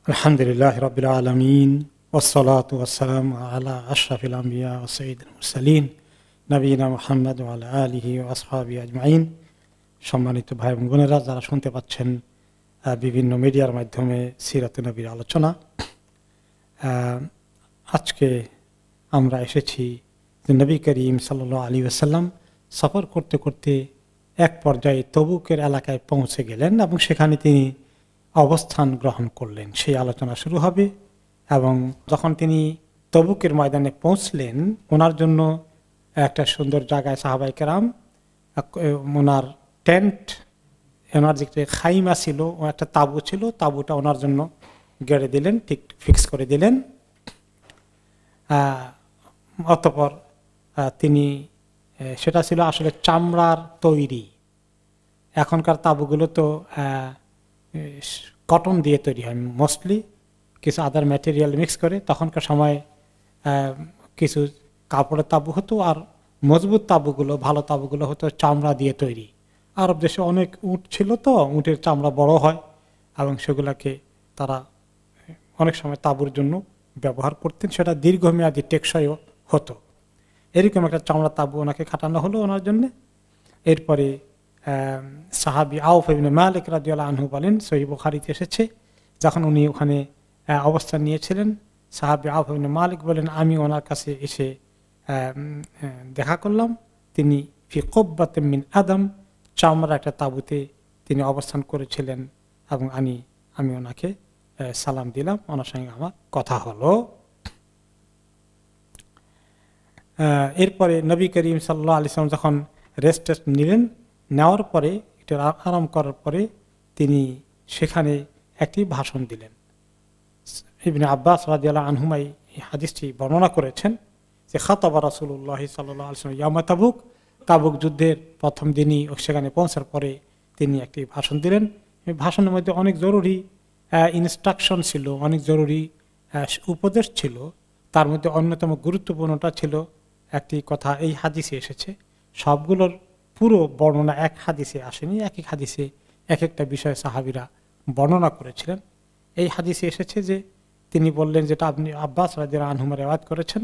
আলহামদুলিল্লাহ রাব্বিল আলামিন ওয়াসসালাতু ওয়াসসালামু আলা আশরাফিল আম্বিয়া ওয়া সাইয়্যিদিল মুরসালিন নবিয়িনা মুহাম্মদ ওয়া আলা আলিহি ওয়া আসহাবিহি আজমাইন। সম্মানিত ভাই এবং বোনেরা, যারা শুনতে পাচ্ছেন বিভিন্ন মিডিয়ার মাধ্যমে সিরাতে নবীর আলোচনা, আজকে আমরা এসেছি যে নবী করিম সাল্লাল্লাহু আলাইহি ওয়াসাল্লাম সফর করতে করতে এক পর্যায়ে তবুকের এলাকায় পৌঁছে গেলেন এবং সেখানে তিনি অবস্থান গ্রহণ করলেন। সেই আলোচনা শুরু হবে। এবং যখন তিনি তবুকের ময়দানে পৌঁছলেন, ওনার জন্য একটা সুন্দর জায়গায় সাহাবায়ে কেরাম ওনার টেন্ট, ওনার যে খাইমা ছিল, একটা তাঁবু ছিল, তাঁবুটা ওনার জন্য গেড়ে দিলেন, ঠিক ফিক্স করে দিলেন। অতঃপর তিনি, সেটা ছিল আসলে চামড়ার তৈরি। এখনকার তাঁবুগুলো তো কটন দিয়ে তৈরি হয় মোস্টলি, কিছু আদার ম্যাটেরিয়াল মিক্স করে। তখনকার সময় কিছু কাপড়ের তাঁবু হতো, আর মজবুত তাঁবুগুলো, ভালো তাঁবুগুলো হতো চামড়া দিয়ে তৈরি। আরব দেশে অনেক উট ছিল, তো উটের চামড়া বড় হয় এবং সেগুলাকে তারা অনেক সময় তাঁবুর জন্য ব্যবহার করতেন। সেটা দীর্ঘমেয়াদী টেকসইও হতো। এরকম একটা চামড়া তাঁবু ওনাকে খাটানো হলো ওনার জন্য। এরপরে সাহাবী আউফ ইবনে মালিক রাদিয়াল্লাহু আনহু বলেন, সহিহ বুখারীতে এসেছে, যখন উনি ওখানে অবস্থান নিয়েছিলেন, সাহাবী আউফ ইবনে মালিক বলেন, আমি ওনার কাছে এসে দেখা করলাম। তিনি ফি কুব্বাতিন মিন আদম, চামড়া একটা তাঁবুতে তিনি অবস্থান করেছিলেন এবং আমি ওনাকে সালাম দিলাম, ওনার সঙ্গে আমার কথা হলো। এরপরে নবী করিম সাল্লাল্লাহু আলাইহি ওয়াসাল্লাম যখন রেস্ট নিলেন, নেওয়ার পরে একটু আরাম করার পরে তিনি সেখানে একটি ভাষণ দিলেন। ইবনে আব্বাস রাদিয়াল্লাহু আনহুমা এই হাদিসটি বর্ণনা করেছেন যে খাতাবা রাসূলুল্লাহ সাল্লাল্লাহু আলাইহি ওয়াসাল্লাম ইয়ামা তাবুক, তাবুক যুদ্ধের প্রথম দিনই সেখানে পৌঁছার পরে তিনি একটি ভাষণ দিলেন। এই ভাষণের মধ্যে অনেক জরুরি ইনস্ট্রাকশন ছিল, অনেক জরুরি উপদেশ ছিল। তার মধ্যে অন্যতম গুরুত্বপূর্ণটা ছিল একটি কথা, এই হাদিসে এসেছে। সবগুলোর পুরো বর্ণনা এক হাদিসে আসেনি, এক এক হাদিসে এক একটা বিষয়ে সাহাবীরা বর্ণনা করেছিলেন। এই হাদিসে এসেছে যে তিনি বললেন, যেটা আপনি আব্বাস রাদিয়াল্লাহু আনহু রিওয়ায়াত করেছেন,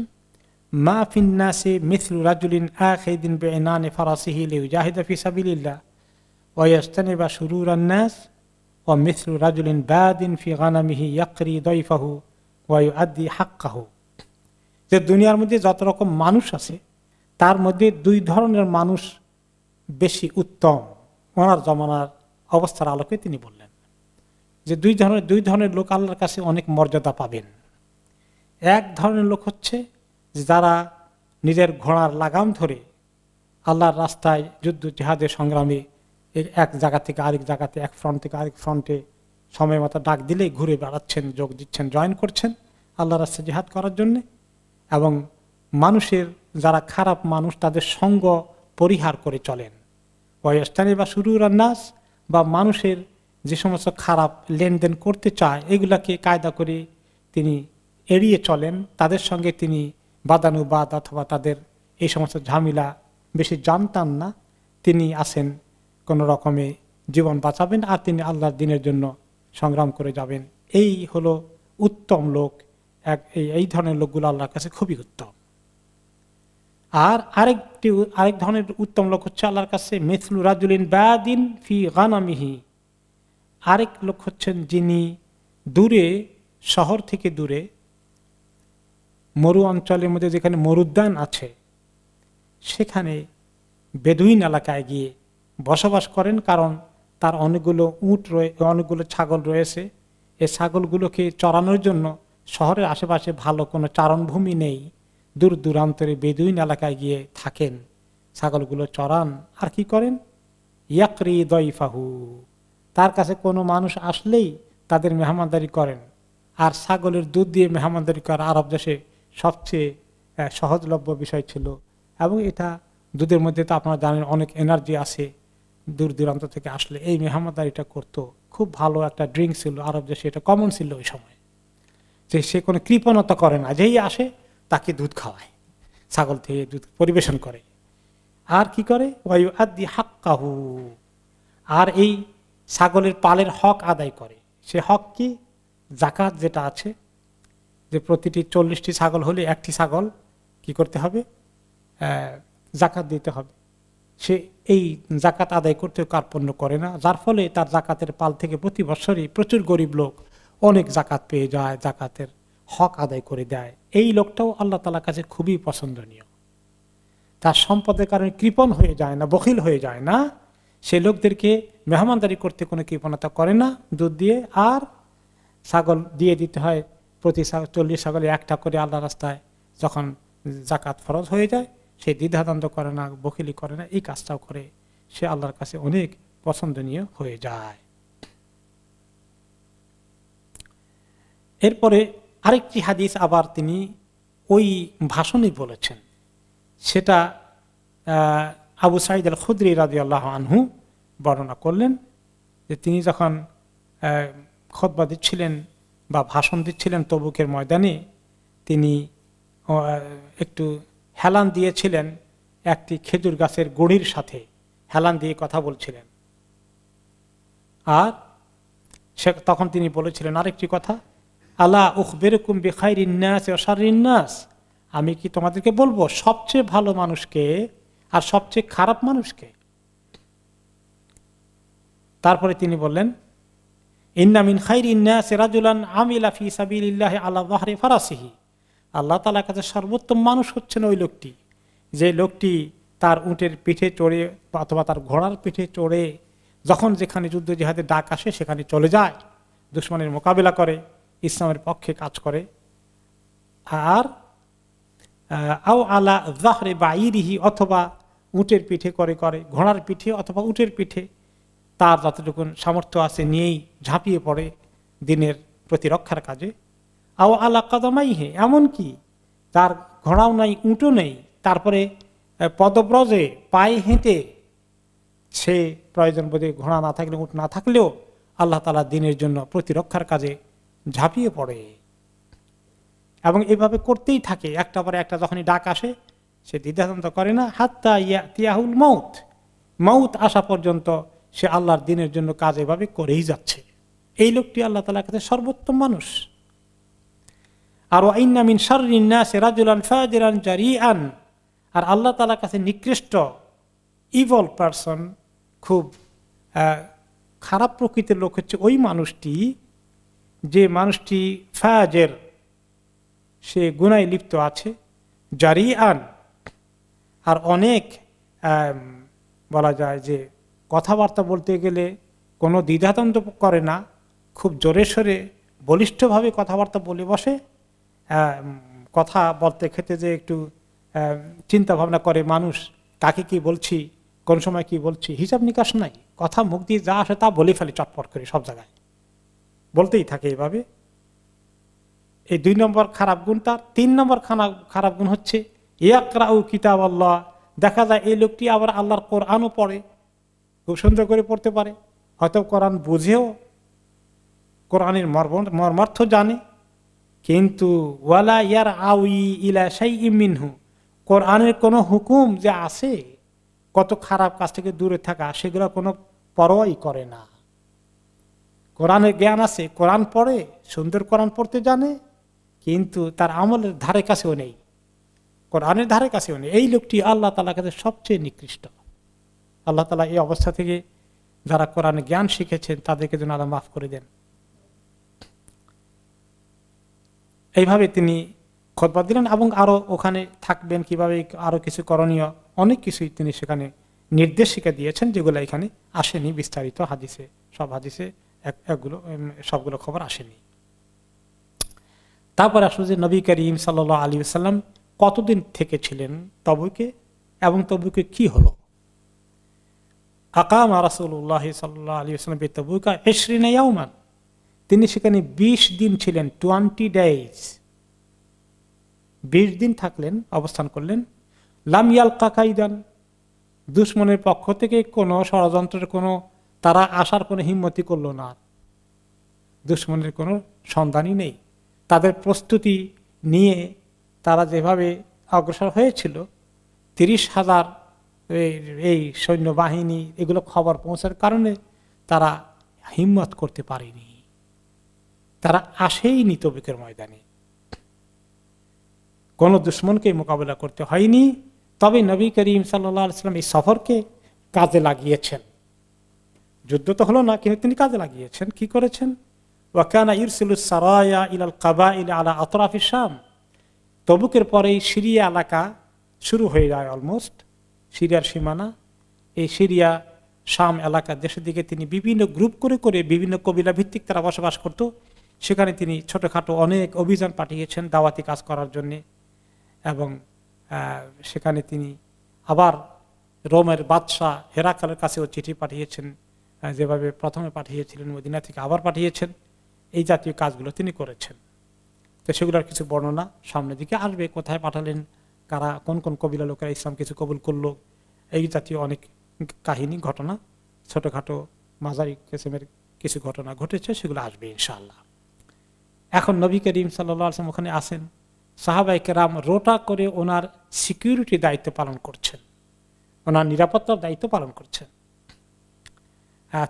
মা ফিন নাসি মিসলু রাজুলিন আখিদিন বিইনানি ফারাসিহি লিউজাহিদা ফি সাবিলিল্লাহ ওয়া ইয়াজতানিবা শুরুরান নাস ওয়া মিসলু রাজুলিন বাদিন ফি গানামিহি ইয়াকরি দাইফাহু ওয়া ইউআদ্দি হাক্কাহু। যে দুনিয়ার মধ্যে যত রকম মানুষ আছে, তার মধ্যে দুই ধরনের মানুষ বেশি উত্তম। ওনার জমানার অবস্থার আলোকে তিনি বললেন যে দুই ধরনের লোক আল্লাহর কাছে অনেক মর্যাদা পাবেন। এক ধরনের লোক হচ্ছে যারা নিজের ঘোড়ার লাগাম ধরে আল্লাহর রাস্তায় যুদ্ধ জিহাদের সংগ্রামে এক জায়গা থেকে আরেক জায়গাতে, এক ফ্রন্ট থেকে আরেক ফ্রন্টে সময় মতো ডাক দিলেই ঘুরে বেড়াচ্ছেন, যোগ দিচ্ছেন, জয়েন করছেন আল্লাহর রাস্তায় জিহাদ করার জন্যে। এবং মানুষের যারা খারাপ মানুষ, তাদের সঙ্গ পরিহার করে চলেন। ওয়াস্তানি বা শুরুর নাস, বা মানুষের যে সমস্ত খারাপ লেনদেন করতে চায় এগুলাকে কায়দা করে তিনি এড়িয়ে চলেন। তাদের সঙ্গে তিনি বাদানুবাদ অথবা তাদের এই সমস্ত ঝামেলা বেশি জানতাম না। তিনি আসেন কোনো রকমে জীবন বাঁচাবেন আর তিনি আল্লাহর দ্বীনের জন্য সংগ্রাম করে যাবেন। এই হলো উত্তম লোক। এই ধরনের লোকগুলো আল্লাহর কাছে খুবই উত্তম। আর আরেক ধরনের উত্তম লোক হচ্ছে আল্লাহর কাছে মিসলু রাজুলিন বাদিন ফি গানামিহি। আরেক লোক হচ্ছেন যিনি দূরে, শহর থেকে দূরে, মরু অঞ্চলের মধ্যে যেখানে মরুদ্যান আছে, সেখানে বেদুইন এলাকায় গিয়ে বসবাস করেন। কারণ তার অনেকগুলো উট অনেকগুলো ছাগল রয়েছে। এই ছাগলগুলোকে চরানোর জন্য শহরের আশেপাশে ভালো কোনো চারণভূমি নেই। দূর দূরান্তরে বেদুইন এলাকায় গিয়ে থাকেন, ছাগলগুলো চরান। আর কি করেন? ইয়াকরি দাইফাহু, তার কাছে কোনো মানুষ আসলেই তাদের মেহমানদারি করেন। আর ছাগলের দুধ দিয়ে মেহমানদারি করা আরব দেশে সবচেয়ে সহজলভ্য বিষয় ছিল। এবং এটা দুধের মধ্যে তো আপনারা জানেন অনেক এনার্জি আছে। দূর দূরান্ত থেকে আসলে এই মেহমানদারিটা করতো। খুব ভালো একটা ড্রিঙ্ক ছিল আরব দেশে, এটা কমন ছিল ওই সময়। যে সে কোনো কৃপণতা করে না, যেই আসে তাকে দুধ খাওয়ায়, ছাগল থেকে দুধ পরিবেশন করে। আর কি করে? ওয়ায়ু আদি হাক্কাহু, আর এই ছাগলের পালের হক আদায় করে। সে হক কি? জাকাত যেটা আছে, যে প্রতিটি 40টি ছাগল হলে একটি ছাগল কি করতে হবে, জাকাত দিতে হবে। সে এই জাকাত আদায় করতে কার্পণ্য করে না, যার ফলে তার জাকাতের পাল থেকে প্রতি বছরই প্রচুর গরিব লোক অনেক জাকাত পেয়ে যায়, জাকাতের হক আদায় করে দেয়। এই লোকটাও আল্লাহ তাআলার কাছে খুবই পছন্দনীয়। তার সম্পদের কারণে কৃপণ হয়ে যায় না, বখিল হয়ে যায় না। সে লোকদেরকে মেহমানদারি করতে কোনো কৃপণতা করে না। দুধ দিয়ে আর ছাগল দিয়ে দিতে হয়, প্রতি 40 ছাগলে একটা করে আল্লাহ রাস্তায় যখন জাকাত ফরজ হয়ে যায়, সে দ্বিধাদ্বন্দ্ব করে না, বখিলি করে না, এই কাজটাও করে। সে আল্লাহর কাছে অনেক পছন্দনীয় হয়ে যায়। এরপরে আরেকটি হাদিস আবার তিনি ওই ভাষণই বলেছেন, সেটা আবু সাঈদ আল খুদরি রাদিয়াল্লাহু আনহু বর্ণনা করলেন যে তিনি যখন খুতবা দিচ্ছিলেন বা ভাষণ দিচ্ছিলেন তবুকের ময়দানে, তিনি একটু হেলান দিয়েছিলেন একটি খেজুর গাছের গুড়ির সাথে, হেলান দিয়ে কথা বলছিলেন। আর তখন তিনি বলেছিলেন আরেকটি কথা, আলা উখবিরুকুম বিখাইরিন নাস ওয়া শাররিন নাস, আমি কি তোমাদেরকে বলবো সবচেয়ে ভালো মানুষকে আর সবচেয়ে খারাপ মানুষকে? তারপরে তিনি বললেন, ইন্না মিন খাইরিন নাস রাজুলান আমিলা ফি সাবিলিল্লাহি আলা যাহরি ফারাসিহি, আল্লাহ তাআলার কাছে সর্বোত্তম মানুষ হচ্ছেন ওই লোকটি, যে লোকটি তার উটের পিঠে চড়ে অথবা তার ঘোড়ার পিঠে চড়ে যখন যেখানে যুদ্ধ জিহাদের ডাক আসে সেখানে চলে যায়, দুশমনের মোকাবিলা করে, ইসলামের পক্ষে কাজ করে। আর আও আলা যাহরি বাঈরিহি, অথবা উটের পিঠে করে, ঘোড়ার পিঠে অথবা উটের পিঠে তার যতটুকু সামর্থ্য আছে নিয়েই ঝাঁপিয়ে পড়ে দিনের প্রতিরক্ষার কাজে। আও আলা কাদামাইহি, এমনকি তার ঘোড়াও নাই, উটও নেই, তারপরে পদব্রজে পায়ে হেঁটে সে প্রয়োজন বোধে ঘোড়া না থাকলে, উট না থাকলেও আল্লাহ তাআলা দিনের জন্য প্রতিরক্ষার কাজে ঝাঁপিয়ে পড়ে এবং এভাবে করতেই থাকে। একটা পরে একটা যখনই ডাক আসে সে দ্বিধাদ্বন্দ্ব করে না, হাত্তা ইয়াতিয়াহুল মউত, মউত আসা পর্যন্ত সে আল্লাহর দিনের জন্য কাজ এভাবে করেই যাচ্ছে। এই লোকটি আল্লাহ তাআলার কাছে সর্বোত্তম মানুষ। আর ওয়াইন্না মিন শাররিন নাস রাজুলান ফাজিরান জারিআন, আর আল্লাহ তাআলার কাছে নিকৃষ্ট ইভল পারসন, খুব খারাপ প্রকৃতির লোক হচ্ছে ওই মানুষটি, যে মানুষটি ফাজের, সে গুনায় লিপ্ত আছে, জারিআন, আর অনেক বলা যায় যে কথাবার্তা বলতে গেলে কোনো দ্বিধাদ্বন্দ্ব করে না, খুব জোরে সোরে বলিষ্ঠভাবে কথাবার্তা বলে বসে। কথা বলতে ক্ষেত্রে যে একটু চিন্তা ভাবনা করে মানুষ, কাকে কি বলছি, কোন সময় কি বলছি, হিসাব নিকাশ নাই, কথা মুখ দিয়ে যা আসে তা বলে ফেলে চটপট করে, সব জায়গায় বলতেই থাকে এইভাবে। এই 2 নম্বর খারাপ গুণ তার। 3 নম্বর খারাপ গুণ হচ্ছে ইয়াকরাউ কিতাব আল্লাহ, দেখা যায় এই লোকটি আবার আল্লাহর কোরআনও পড়ে, খুব সুন্দর করে পড়তে পারে, হয়তো কোরআন বুঝেও, কোরআনের মর্মার্থ জানে, কিন্তু ওয়ালা ইয়ার আউই ইলা শাইইম মিনহু, কোরআনের কোনো হুকুম যে আছে কত খারাপ কাজ থেকে দূরে থাকা, সেগুলো কোনো পরোয়াই করে না। কোরআনের জ্ঞান আছে, কোরআন পড়ে, সুন্দর কোরআন পড়তে জানে, কিন্তু তার আমলের ধারে কাছেও নেই, কোরআনের ধারে কাছেও নেই। এই লোকটি আল্লাহ তাআলার কাছে সবচেয়ে নিকৃষ্ট। আল্লাহ তাআলা এই অবস্থা থেকে যারা কোরআনের জ্ঞান শিখেছেন তাদেরকে যেন আল্লাহ মাফ করে দেন। এইভাবে তিনি খুতবা দিলেন এবং আরো ওখানে থাকবেন কিভাবে, আরো কিছু করণীয়, অনেক কিছুই তিনি সেখানে নির্দেশিকা দিয়েছেন, যেগুলো এখানে আসেনি বিস্তারিত হাদিসে। সব হাদিসে সবগুলো খবর আসেনি। তারপর আসলে যে নবী করিম সাল্লাল্লাহু আলাইহি ওয়াসাল্লাম কতদিন থেকে ছিলেন তবুকে, এবং তবুকে কি হলো। আকামা রাসূলুল্লাহ সাল্লাল্লাহু আলাইহি ওয়াসাল্লাম বিতাবুকা 20 ইয়াওমান, তিনি সেখানে 20 দিন ছিলেন, 20 days, 20 দিন থাকলেন, অবস্থান করলেন। লাম ইয়ালকা কাইদান, দুশমনের পক্ষ থেকে কোনো ষড়যন্ত্রের কোনো তারা আসার কোনো হিম্মতি করলো না, দুশমনের কোনো সন্ধানই নেই। তাদের প্রস্তুতি নিয়ে তারা যেভাবে অগ্রসর হয়েছিল, 30,000 এই সৈন্যবাহিনী, এগুলো খবর পৌঁছার কারণে তারা হিম্মত করতে পারেনি। তারা আসেইনি তবুকের ময়দানে, কোন দুশ্মনকে মোকাবেলা করতে হয়নি। তবে নবী করিম সাল্লাল্লাহু আলাইহি ওয়াসাল্লাম এই সফরকে কাজে লাগিয়েছেন। যুদ্ধ তো হলো না, কিন্তু তিনি কাজে লাগিয়েছেন। কি করেছেন? ওয়াকানা ইরসিলুস সারায়া ইলাল কাবাইল আলা আতরাফিশ শাম। তবুকের পরেই সিরিয়া এলাকা শুরু হয়ে যায়, অলমোস্ট সিরিয়ার সীমানা। এই সিরিয়া শাম এলাকা দেশের দিকে তিনি বিভিন্ন গ্রুপ করে করে বিভিন্ন কবিলা ভিত্তিক তারা বসবাস করত, সেখানে তিনি ছোটখাটো অনেক অভিযান পাঠিয়েছেন দাওয়াতি কাজ করার জন্যে। এবং সেখানে তিনি আবার রোমের বাদশাহ হেরাকালের কাছেও চিঠি পাঠিয়েছেন, যেভাবে প্রথমে পাঠিয়েছিলেন মদিনা থেকে আবার পাঠিয়েছেন। এই জাতীয় কাজগুলো তিনি করেছেন। তো সেগুলোর কিছু বর্ণনা সামনের দিকে আসবে, কোথায় পাঠালেন, কারা কোন কোন কবিলা লোকেরা ইসলাম কিছু কবুল করলো, এই জাতীয় অনেক কাহিনী ঘটনা, ছোটখাটো মাঝারি কিসিমের কিছু ঘটনা ঘটেছে, সেগুলো আসবে ইনশাআল্লাহ। এখন নবী করিম সাল্লাল্লাহু আলাইহি ওয়াসাল্লাম ওখানে আসেন, সাহাবায়ে কেরাম রোটা করে ওনার সিকিউরিটি দায়িত্ব পালন করছেন, ওনার নিরাপত্তার দায়িত্ব পালন করছেন।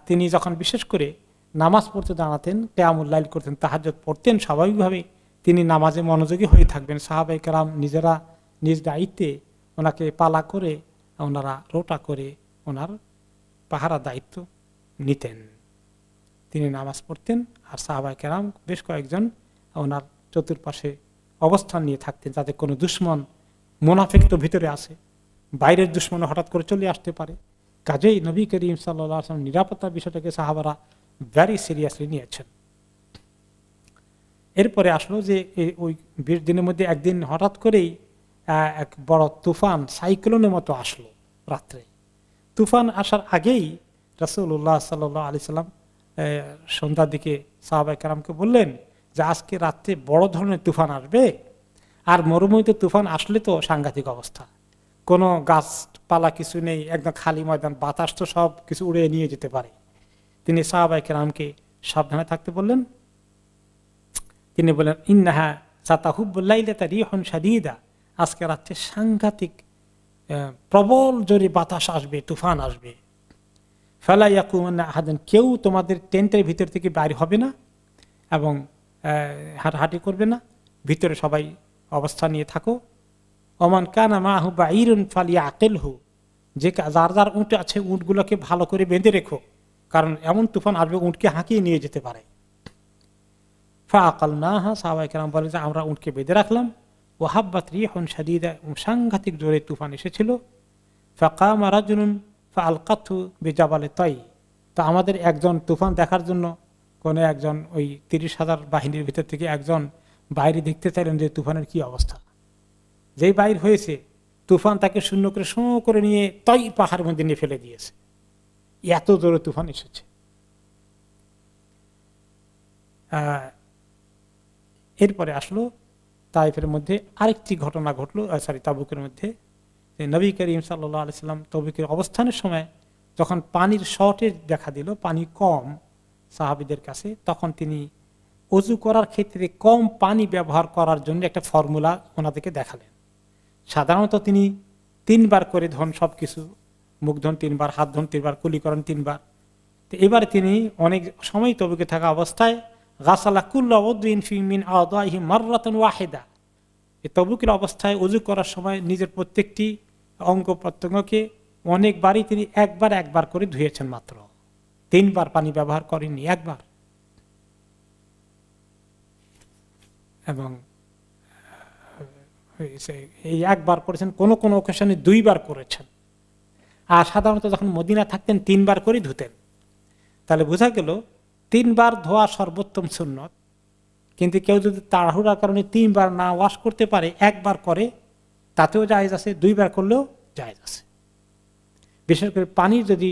তিনি যখন বিশেষ করে নামাজ পড়তে দাঁড়াতেন, কিয়ামুল লাইল করতেন, তাহাজ্জুদ পড়তেন, স্বাভাবিকভাবে তিনি নামাজে মনোযোগী হয়ে থাকবেন। সাহাবায়ে কেরাম নিজেরা নিজ দায়িত্বে ওনাকে পালা করে, ওনারা রোটা করে ওনার পাহারা দায়িত্ব নিতেন। তিনি নামাজ পড়তেন আর সাহাবায়ে কেরাম বেশ কয়েকজন ওনার চতুর্পাশে অবস্থান নিয়ে থাকতেন, যাতে কোনো দুশ্মন, মুনাফিক তো ভিতরে আছে, বাইরের দুশ্মন হঠাৎ করে চলে আসতে পারে। কাজেই নবী করিম সাল্লাল্লাহু আলাইহি ওয়াসাল্লাম নিরাপত্তার বিষয়টাকে সাহাবারা ভেরি সিরিয়াসলি নিয়েছেন। এরপরে আসলো যে ওই 20 দিনের মধ্যে একদিন হঠাৎ করেই এক বড় তুফান, সাইক্লোনের মতো আসলো রাত্রে। তুফান আসার আগেই রাসূলুল্লাহ সাল্লাল্লাহু আলাইহি সাল্লাম সন্ধ্যার দিকে সাহাবায়ে কেরামকে বললেন যে আজকে রাত্রে বড় ধরনের তুফান আসবে, আর মরুভূমিতে তুফান আসলে তো সাংঘাতিক অবস্থা, কোনো গাছপালা কিছু নেই, একদম খালি ময়দান, বাতাস তো সব কিছু উড়িয়ে নিয়ে যেতে পারে। তিনি সাহাবায়ে কেরামকে সাবধানে থাকতে বললেন। তিনি বলেন, ইন্নাহা সাতাহুব্বুল লাইলাতা রিহুন শাদীদা, আজকে রাতে সাংঘাতিক প্রবল জোরে বাতাস আসবে, তুফান আসবে। ফালা ইয়াকুমান্না আহাদুন, কেউ তোমাদের টেন্টের ভিতর থেকে বাইরে হবে না এবং হাঁটাহাঁটি করবে না, ভিতরে সবাই অবস্থা নিয়ে থাকো। ওমান কানা মাহু বাঈরুন ফালিয়াকিলহু, যে যার যার উট আছে উটগুলোকে ভালো করে বেঁধে রেখো, কারণ এমন তুফান আসবে উটকে হাঁকিয়ে নিয়ে যেতে পারে। ফাআকালনাহা, সাহাবায়ে কেরাম বলেন যে আমরা উটকে বেঁধে রাখলাম। ওয়াহাব্বাত রিহুন শাদীদা, সাংঘাতিক জোরে তুফান এসেছিল। ফাকামা রাজুলুন ফাআলকাতহু বিজাবালে তাই, তো আমাদের একজন তুফান দেখার জন্য কোনো একজন ওই 30,000 বাহিনীর ভিতর থেকে একজন বাইরে দেখতে চাইলেন যে তুফানের কি অবস্থা। যেই বাইর হয়েছে তুফান তাকে শূন্য করে শো করে নিয়ে তাই পাহাড়ের মধ্যে নিয়ে ফেলে দিয়েছে, এত জোরে তুফান এসেছে। এরপরে আসলো তাইফের মধ্যে আরেকটি ঘটনা ঘটলো, তাবুকের মধ্যে, যে নবী করিম সাল্লাল্লাহু আলাইহি সাল্লাম তবুকের অবস্থানের সময় যখন পানির শর্টেজ দেখা দিল, পানি কম সাহাবীদের কাছে, তখন তিনি ওযু করার ক্ষেত্রে কম পানি ব্যবহার করার জন্য একটা ফর্মুলা ওনাদেরকে দেখালেন। সাধারণত তিনি 3 বার করে ধন, সবকিছু মুখ ধন 3 বার, হাত ধন 3 বার, কুলিকরণ 3 বার। তো এবারে তিনি অনেক সময় তবুকে থাকা অবস্থায় গাসালা কুল্লা উযুইন ফি মিন আদাইহি মাররাতান ওয়াহিদা, এই তবুকের অবস্থায় ওযু করার সময় নিজের প্রত্যেকটি অঙ্গ প্রত্যঙ্গকে অনেকবারই তিনি একবার করে ধুয়েছেন, মাত্র 3 বার পানি ব্যবহার করেননি, একবার। এবং এই একবার করেছেন, কোন কোন অকেশনে 2 বার করেছেন। আর সাধারণত যখন মদিনা থাকতেন 3 বার করে ধুতেন। তাহলে বোঝা গেল 3 বার ধোয়া সর্বোত্তম সুন্নত। কিন্তু কেউ যদি তাড়াহুড়ার কারণে 3 বার না ওয়াশ করতে পারে, একবার করে, তাতেও জায়েজ আছে, 2 বার করলেও জায়েজ আছে। বিশেষ করে পানির যদি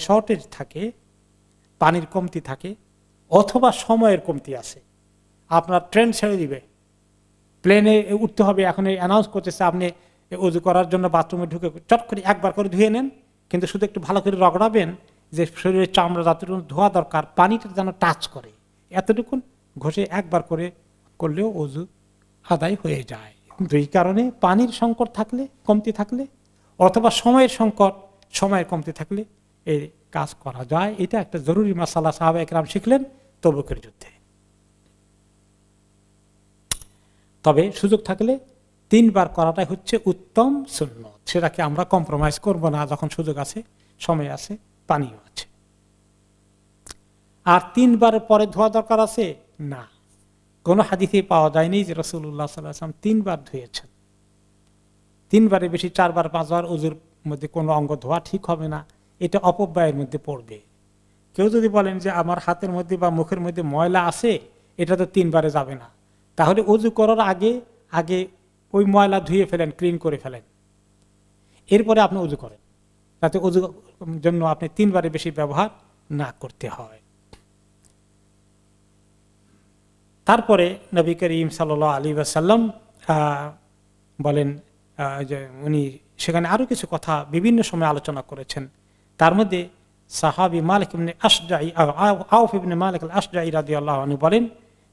শর্টেজ থাকে, পানির কমতি থাকে, অথবা সময়ের কমতি আছে, আপনার ট্রেন ছেড়ে দিবে, প্লেনে উঠতে হবে, এখন অ্যানাউন্স করতেছে আপনি ওযু করার জন্য বাথরুমে ঢুকে চট করে একবার করে ধুয়ে নেন, কিন্তু শুধু একটু ভালো করে রগড়াবেন যে শরীরের চামড়া যতটুকু ধোয়া দরকার, পানিটা যেন টাচ করে, এতটুকুন ঘষে একবার করে করলেও ওযু আদায় হয়ে যায়। দুই কারণে, পানির সংকট থাকলে, কমতি থাকলে, অথবা সময়ের সংকট, সময়ের কমতি থাকলে এই কাজ করা যায়। এটা একটা জরুরি মাসালা সাহাবায়ে কেরাম শিখলেন তবুকের যুদ্ধে। তবে সুযোগ থাকলে 3 বার করাটাই হচ্ছে উত্তম সুন্নত। সেটাকে আমরা কম্প্রোমাইজ করব না যখন সুযোগ আছে, সময় আছে, পানিও আছে। আর 3 বারের পরে ধোয়া দরকার আছে না, কোন হাদিসে পাওয়া যায়নি যে রাসূলুল্লাহ সাল্লাল্লাহু আলাইহি ওয়াসাল্লাম 3 বার ধুয়েছেন। 3 বারের বেশি 4 বার 5 বার ওযুর মধ্যে কোনো অঙ্গ ধোয়া ঠিক হবে না, এটা অপব্যয়ের মধ্যে পড়বে। কেউ যদি বলেন যে আমার হাতের মধ্যে বা মুখের মধ্যে ময়লা আছে, এটা তো 3 বারে যাবে না, তাহলে ওযু করার আগে আগে ওই ময়লা ধুয়ে ফেলেন, ক্লিন করে ফেলেন, এরপরে আপনি ওযু করেন, যাতে ওযুর জন্য আপনি 3 বারের বেশি ব্যবহার না করতে হয়। তারপরে নবী করিম সাল্লাল্লাহু আলাইহি ওয়াসাল্লাম বলেন যে উনি সেখানে আরো কিছু কথা বিভিন্ন সময় আলোচনা করেছেন। তার মধ্যে সাহাবী মালিক ইবনে আশজাঈ আউফ ইবনে মালিক আল আশজাঈ রাদিয়াল্লাহু আনহু বলেন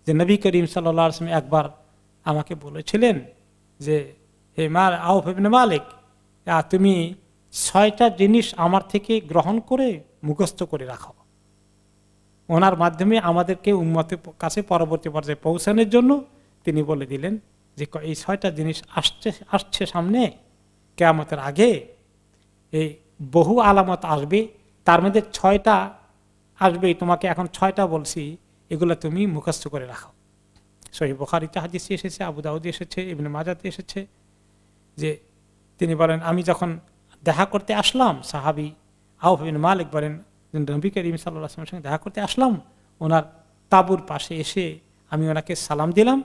যে নবী করিম সাল্লাল্লাহু আলাইহি ওয়াসাল্লাম একবার আমাকে বলেছিলেন যে হে আউফ ইবনে মালিক, তুমি 6টা জিনিস আমার থেকে গ্রহণ করে মুখস্থ করে রাখো, ওনার মাধ্যমে আমাদেরকে উম্মতের কাছে পরবর্তী পর্যায়ে পৌঁছানোর জন্য তিনি বলে দিলেন যে এই 6টা জিনিস আসছে সামনে কিয়ামতের আগে, এই বহু আলামত আসবে, তার মধ্যে 6টা আসবে, তোমাকে এখন 6টা বলছি, এগুলো তুমি মুখস্থ করে রাখো। সহিহ বুখারীতে হাদিস এসেছে, আবু দাউদে এসেছে, ইবনে মাজাতে এসেছে যে তিনি বলেন আমি যখন দেখা করতে আসলাম, সাহাবী আউফ ইবনে মালিক বলেন নবী করিম সাল্লাল্লাহু আলাইহি ওয়াসাল্লামের সঙ্গে দেখা করতে আসলাম, ওনার তাঁবুর পাশে এসে আমি ওনাকে সালাম দিলাম,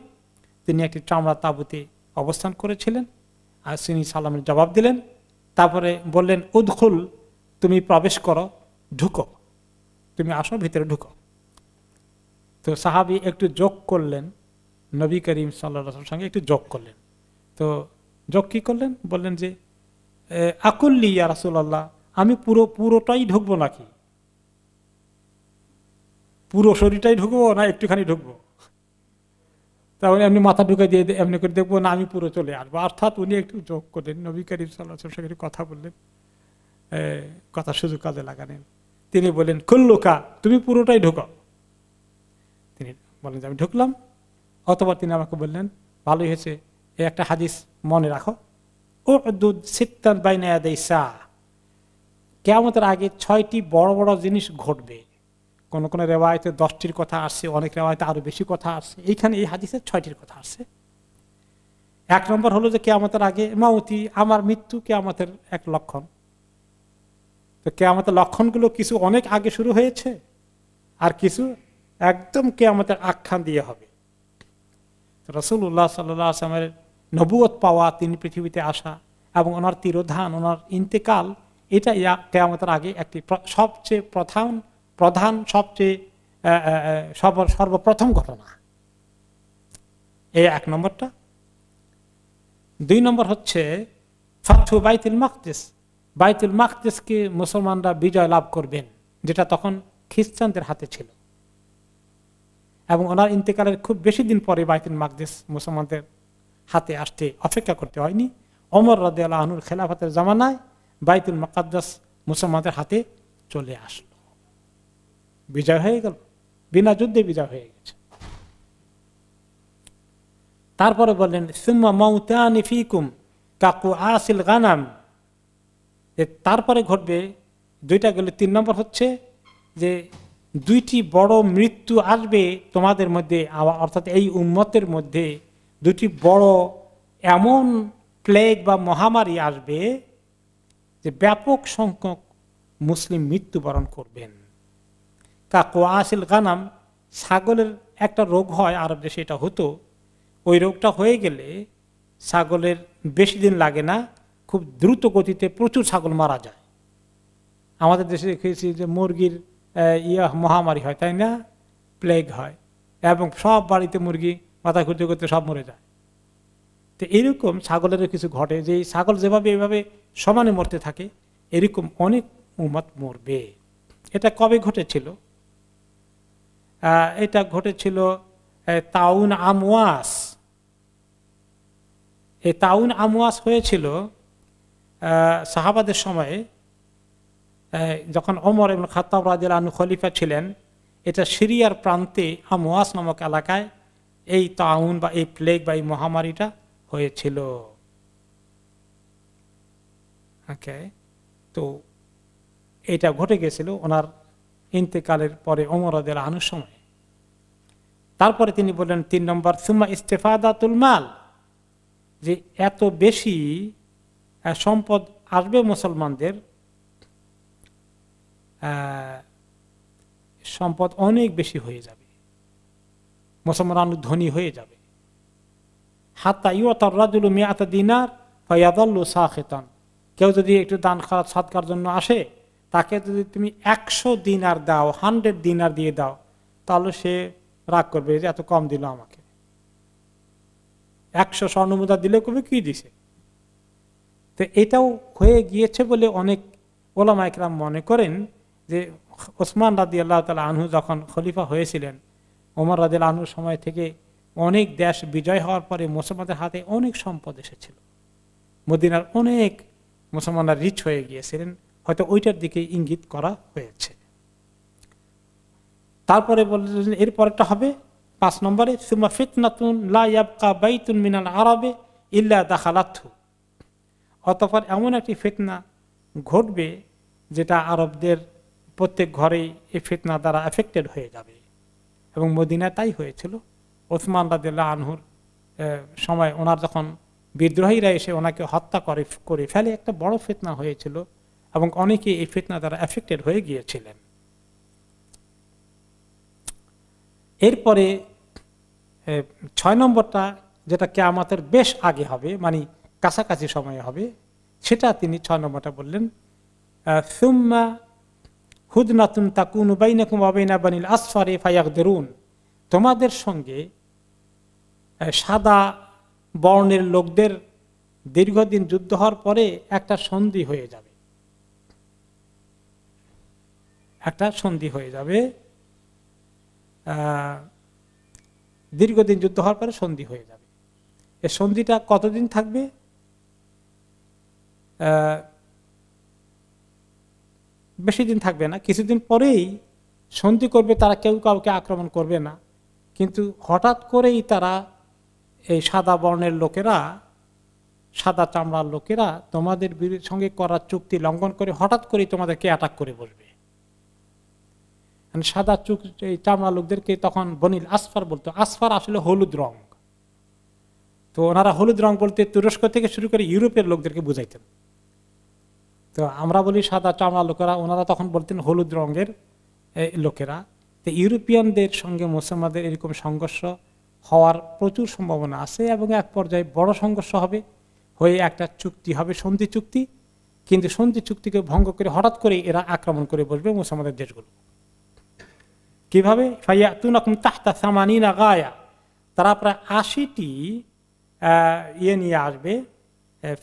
তিনি একটি চামড়া তাঁবুতে অবস্থান করেছিলেন, আর তিনি সালামের জবাব দিলেন, তারপরে বললেন উদখুল, তুমি প্রবেশ করো, ঢুকো, তুমি আসো, ভিতরে ঢুকো। তো সাহাবী একটু যোগ করলেন, নবী করিম সাল্লাল্লাহু আলাইহি ওয়াসাল্লামের সঙ্গে একটু যোগ করলেন। তো যোগ কি করলেন, বললেন যে আকুল্লি ইয়া রাসূলুল্লাহ, আমি পুরোটাই ঢুকবো নাকি, পুরো শরীরটাই ঢুকবো না একটুখানি ঢুকবো? তাহলে এমনি মাথা ঢুকে দিয়ে এমনি করে দেখবো না আমি পুরো চলে আসবো। অর্থাৎ উনি একটু যোগ করলেন, নবী করিম সাল্লাল্লাহু আলাইহি ওয়াসাল্লামের সঙ্গে কথা বললেন, কথা সুযোগ কাজে লাগালেন। তিনি বললেন কুল্লুকা, তুমি পুরোটাই ঢুকো। তিনি বলেন যে আমি ঢুকলাম। অতঃপর তিনি আমাকে বললেন ভালোই হয়েছে, এই একটা হাদিস মনে রাখো, উদুদ সিত্তান বাইনা ইয়াদাই সাআ, কিয়ামতের আগে 6টি বড় বড় জিনিস ঘটবে। কোন কোন রিওয়ায়াতে 10টির কথা আসছে, অনেক রিওয়ায়াতে আরো বেশি কথা আসছে, এইখানে এই হাদিসে 6টির কথা আসছে। 1 নম্বর হলো যে কিয়ামতের আগে মাউতি, আমার মৃত্যু কিয়ামতের এক লক্ষণ। তো কিয়ামতের লক্ষণগুলো কিছু অনেক আগে শুরু হয়েছে, আর কিছু একদম কিয়ামতের আখ্যান দিয়ে হবে। রাসূলুল্লাহ সাল্লাল্লাহু আলাইহি ওয়াসাল্লামের নবুয়ত পাওয়া, তিনি পৃথিবীতে আসা এবং ওনার তিরোধান, ওনার ইন্তেকাল, এটা কিয়ামতের আগে একটি সবচেয়ে প্রধান সবচেয়ে সর্বপ্রথম ঘটনা। এই 1 নম্বরটা। 2 নম্বর হচ্ছে ফাতহু বাইতুল মাকদিস, বাইতুল মাকদিসকে মুসলমানরা বিজয় লাভ করবেন, যেটা তখন খ্রিস্টানদের হাতে ছিল, এবং ওনার ইন্তেকালের খুব বেশি দিন পরে বাইতুল মাকদিস মুসলমানদের হাতে আসতে অপেক্ষা করতে হয়নি। ওমর রাদিয়াল্লাহু আনহুর খেলাফতের জামানায় বাইতুল মুকাদ্দাস মুসলমানদের হাতে চলে আসলো, বিজয় হয়ে গেল, বিনা যুদ্ধে বিজয় হয়ে গেছে। তারপরে বললেন সুম্মা মাউতানি ফিকুম কাকুআসিল গানাম, তারপরে ঘটবে 2টা গেলে 3 নম্বর হচ্ছে যে 2টি বড় মৃত্যু আসবে তোমাদের মধ্যে, অর্থাৎ এই উম্মতের মধ্যে 2টি বড় এমন প্লেগ বা মহামারী আসবে যে ব্যাপক সংখ্যক মুসলিম মৃত্যুবরণ করবেন। কাকুআসিল গানাম, ছাগলের একটা রোগ হয় আরব দেশে, এটা হতো, ওই রোগটা হয়ে গেলে ছাগলের বেশি দিন লাগে না, খুব দ্রুত গতিতে প্রচুর ছাগল মারা যায়। আমাদের দেশে দেখেছি যে মুরগির মহামারী হয়, তাই না, প্লেগ হয়, এবং সব বাড়িতে মুরগি মাথা ঘুরতে ঘুরতে সব মরে যায়। তো এরকম ছাগলেরও কিছু ঘটে, যে ছাগল যেভাবে এভাবে সমানে মরতে থাকে, এরকম অনেক উম্মত মরবে। এটা কবে ঘটেছিল? এটা ঘটেছিল তাউন আমওয়াস। এই তাউন আমওয়াস হয়েছিল সাহাবাদের সময়ে, যখন ওমর ইবনে খাত্তাব রাদিয়াল্লাহু আনহু খলিফা ছিলেন। এটা সিরিয়ার প্রান্তে আমওয়াস নামক এলাকায় এই তাউন বা এই প্লেগ বা এই মহামারীটা হয়েছিল। ওকে, তো এটা ঘটে গেছিল ওনার ইন্তেকালের পরে ওমর রাদিয়াল্লাহু আনহুর সময়। তারপরে তিনি বললেন 3 নম্বর, সুম্মা ইস্তেফাদাতুল মাল, যে এত বেশি সম্পদ আসবে মুসলমানদের, সম্পদ অনেক বেশি হয়ে যাবে, মুসলমান অনেক ধনী হয়ে যাবে। হাত্তা ইউতার রাজুলু মিআতা দিনার ফায়াদাল্লু সাখিতান, কেউ যদি একটু দান খয়রাত সাদকার জন্য আসে, তাকে যদি তুমি 100 দিনার দাও, 100 দিনার দিয়ে দাও, তাহলে সে রাগ করবে যে এত কম দিল আমাকে। 100 স্বর্ণমুদ্রা দিলে কবে কি দিছে। তো এটাও হয়ে গিয়েছে বলে অনেক ওলামা ইকরাম মনে করেন যে ওসমান রাদিয়াল্লাহু তাআলা আনহু যখন খলিফা হয়েছিলেন, ওমর রাদিয়াল্লাহু আনহুর সময় থেকে অনেক দেশ বিজয় হওয়ার পরে মুসলমানদের হাতে অনেক সম্পদ এসেছিল, মদিনার অনেক মুসলমানরা রিচ হয়ে গিয়েছিলেন, হয়তো ওইটার দিকে ইঙ্গিত করা হয়েছে। তারপরে বললেন এরপরটা হবে 5 নম্বরে, সুম্মা ফিতনাতুন লা ইয়াবকা বাইতুন মিনাল আরাবে ইল্লা দাখালাতহু, অতঃপর এমন একটি ফিতনা ঘটবে যেটা আরবদের প্রত্যেক ঘরেই এই ফিতনা দ্বারা এফেক্টেড হয়ে যাবে, এবং মদিনায় তাই হয়েছিল। ওসমান রাদিয়াল্লাহু আনহুর সময় ওনার যখন বিদ্রোহীরা এসে ওনাকে হত্যা করে ফেলে, একটা বড় ফিতনা হয়েছিল এবং অনেকে এই ফিতনা দ্বারা এফেক্টেড হয়ে গিয়েছিলেন। এরপরে 6 নম্বরটা, যেটা কিয়ামতের বেশ আগে হবে, মানে কাছাকাছি সময়ে হবে, সেটা তিনি 6 নম্বরটা বললেন, সুম্মা হুদনাতুন তাকুনু বাইনাকুম ওয়া বাইনা বানিল আসফারি ফায়াকদিরুন, তোমাদের সঙ্গে সাদা বর্ণের লোকদের দীর্ঘদিন যুদ্ধ হওয়ার পরে একটা সন্ধি হয়ে যাবে, একটা সন্ধি হয়ে যাবে, দীর্ঘদিন যুদ্ধ হওয়ার পরে সন্ধি হয়ে যাবে। এই সন্ধিটা কতদিন থাকবে? বেশি দিন থাকবে না, কিছুদিন পরেই সন্ধি করবে, তারা কেউ কাউকে আক্রমণ করবে না, কিন্তু হঠাৎ করেই তারা এই সাদা বর্ণের লোকেরা, সাদা চামড়ার লোকেরা তোমাদের সঙ্গে করার চুক্তি লঙ্ঘন করে হঠাৎ করেই তোমাদেরকে অ্যাটাক করে বসবে। সাদা এই চামড়া লোকদেরকে তখন বনিল আসফার বলতো। আসফার আসলে হলুদ রং, তো ওনারা হলুদ রং বলতে তুরস্ক থেকে শুরু করে ইউরোপের লোকদেরকে বুঝাইতেন। তো আমরা বলি সাদা চামড়া লোকেরা, ওনারা তখন বলতেন হলুদ রঙের লোকেরা। তো ইউরোপিয়ানদের সঙ্গে মুসলমানদের এরকম সংঘর্ষ হওয়ার প্রচুর সম্ভাবনা আছে, এবং এক পর্যায়ে বড় সংঘর্ষ হবে, হয়ে একটা চুক্তি হবে, সন্ধি চুক্তি। কিন্তু সন্ধি চুক্তিকে ভঙ্গ করে হঠাৎ করে এরা আক্রমণ করে বসবে মুসলমানদের দেশগুলো। কিভাবে? ফায়াতুনাকুম তাহতা সামানিনা গায়া, তারা প্রায় 80টি ইয়ে নিয়ে আসবে,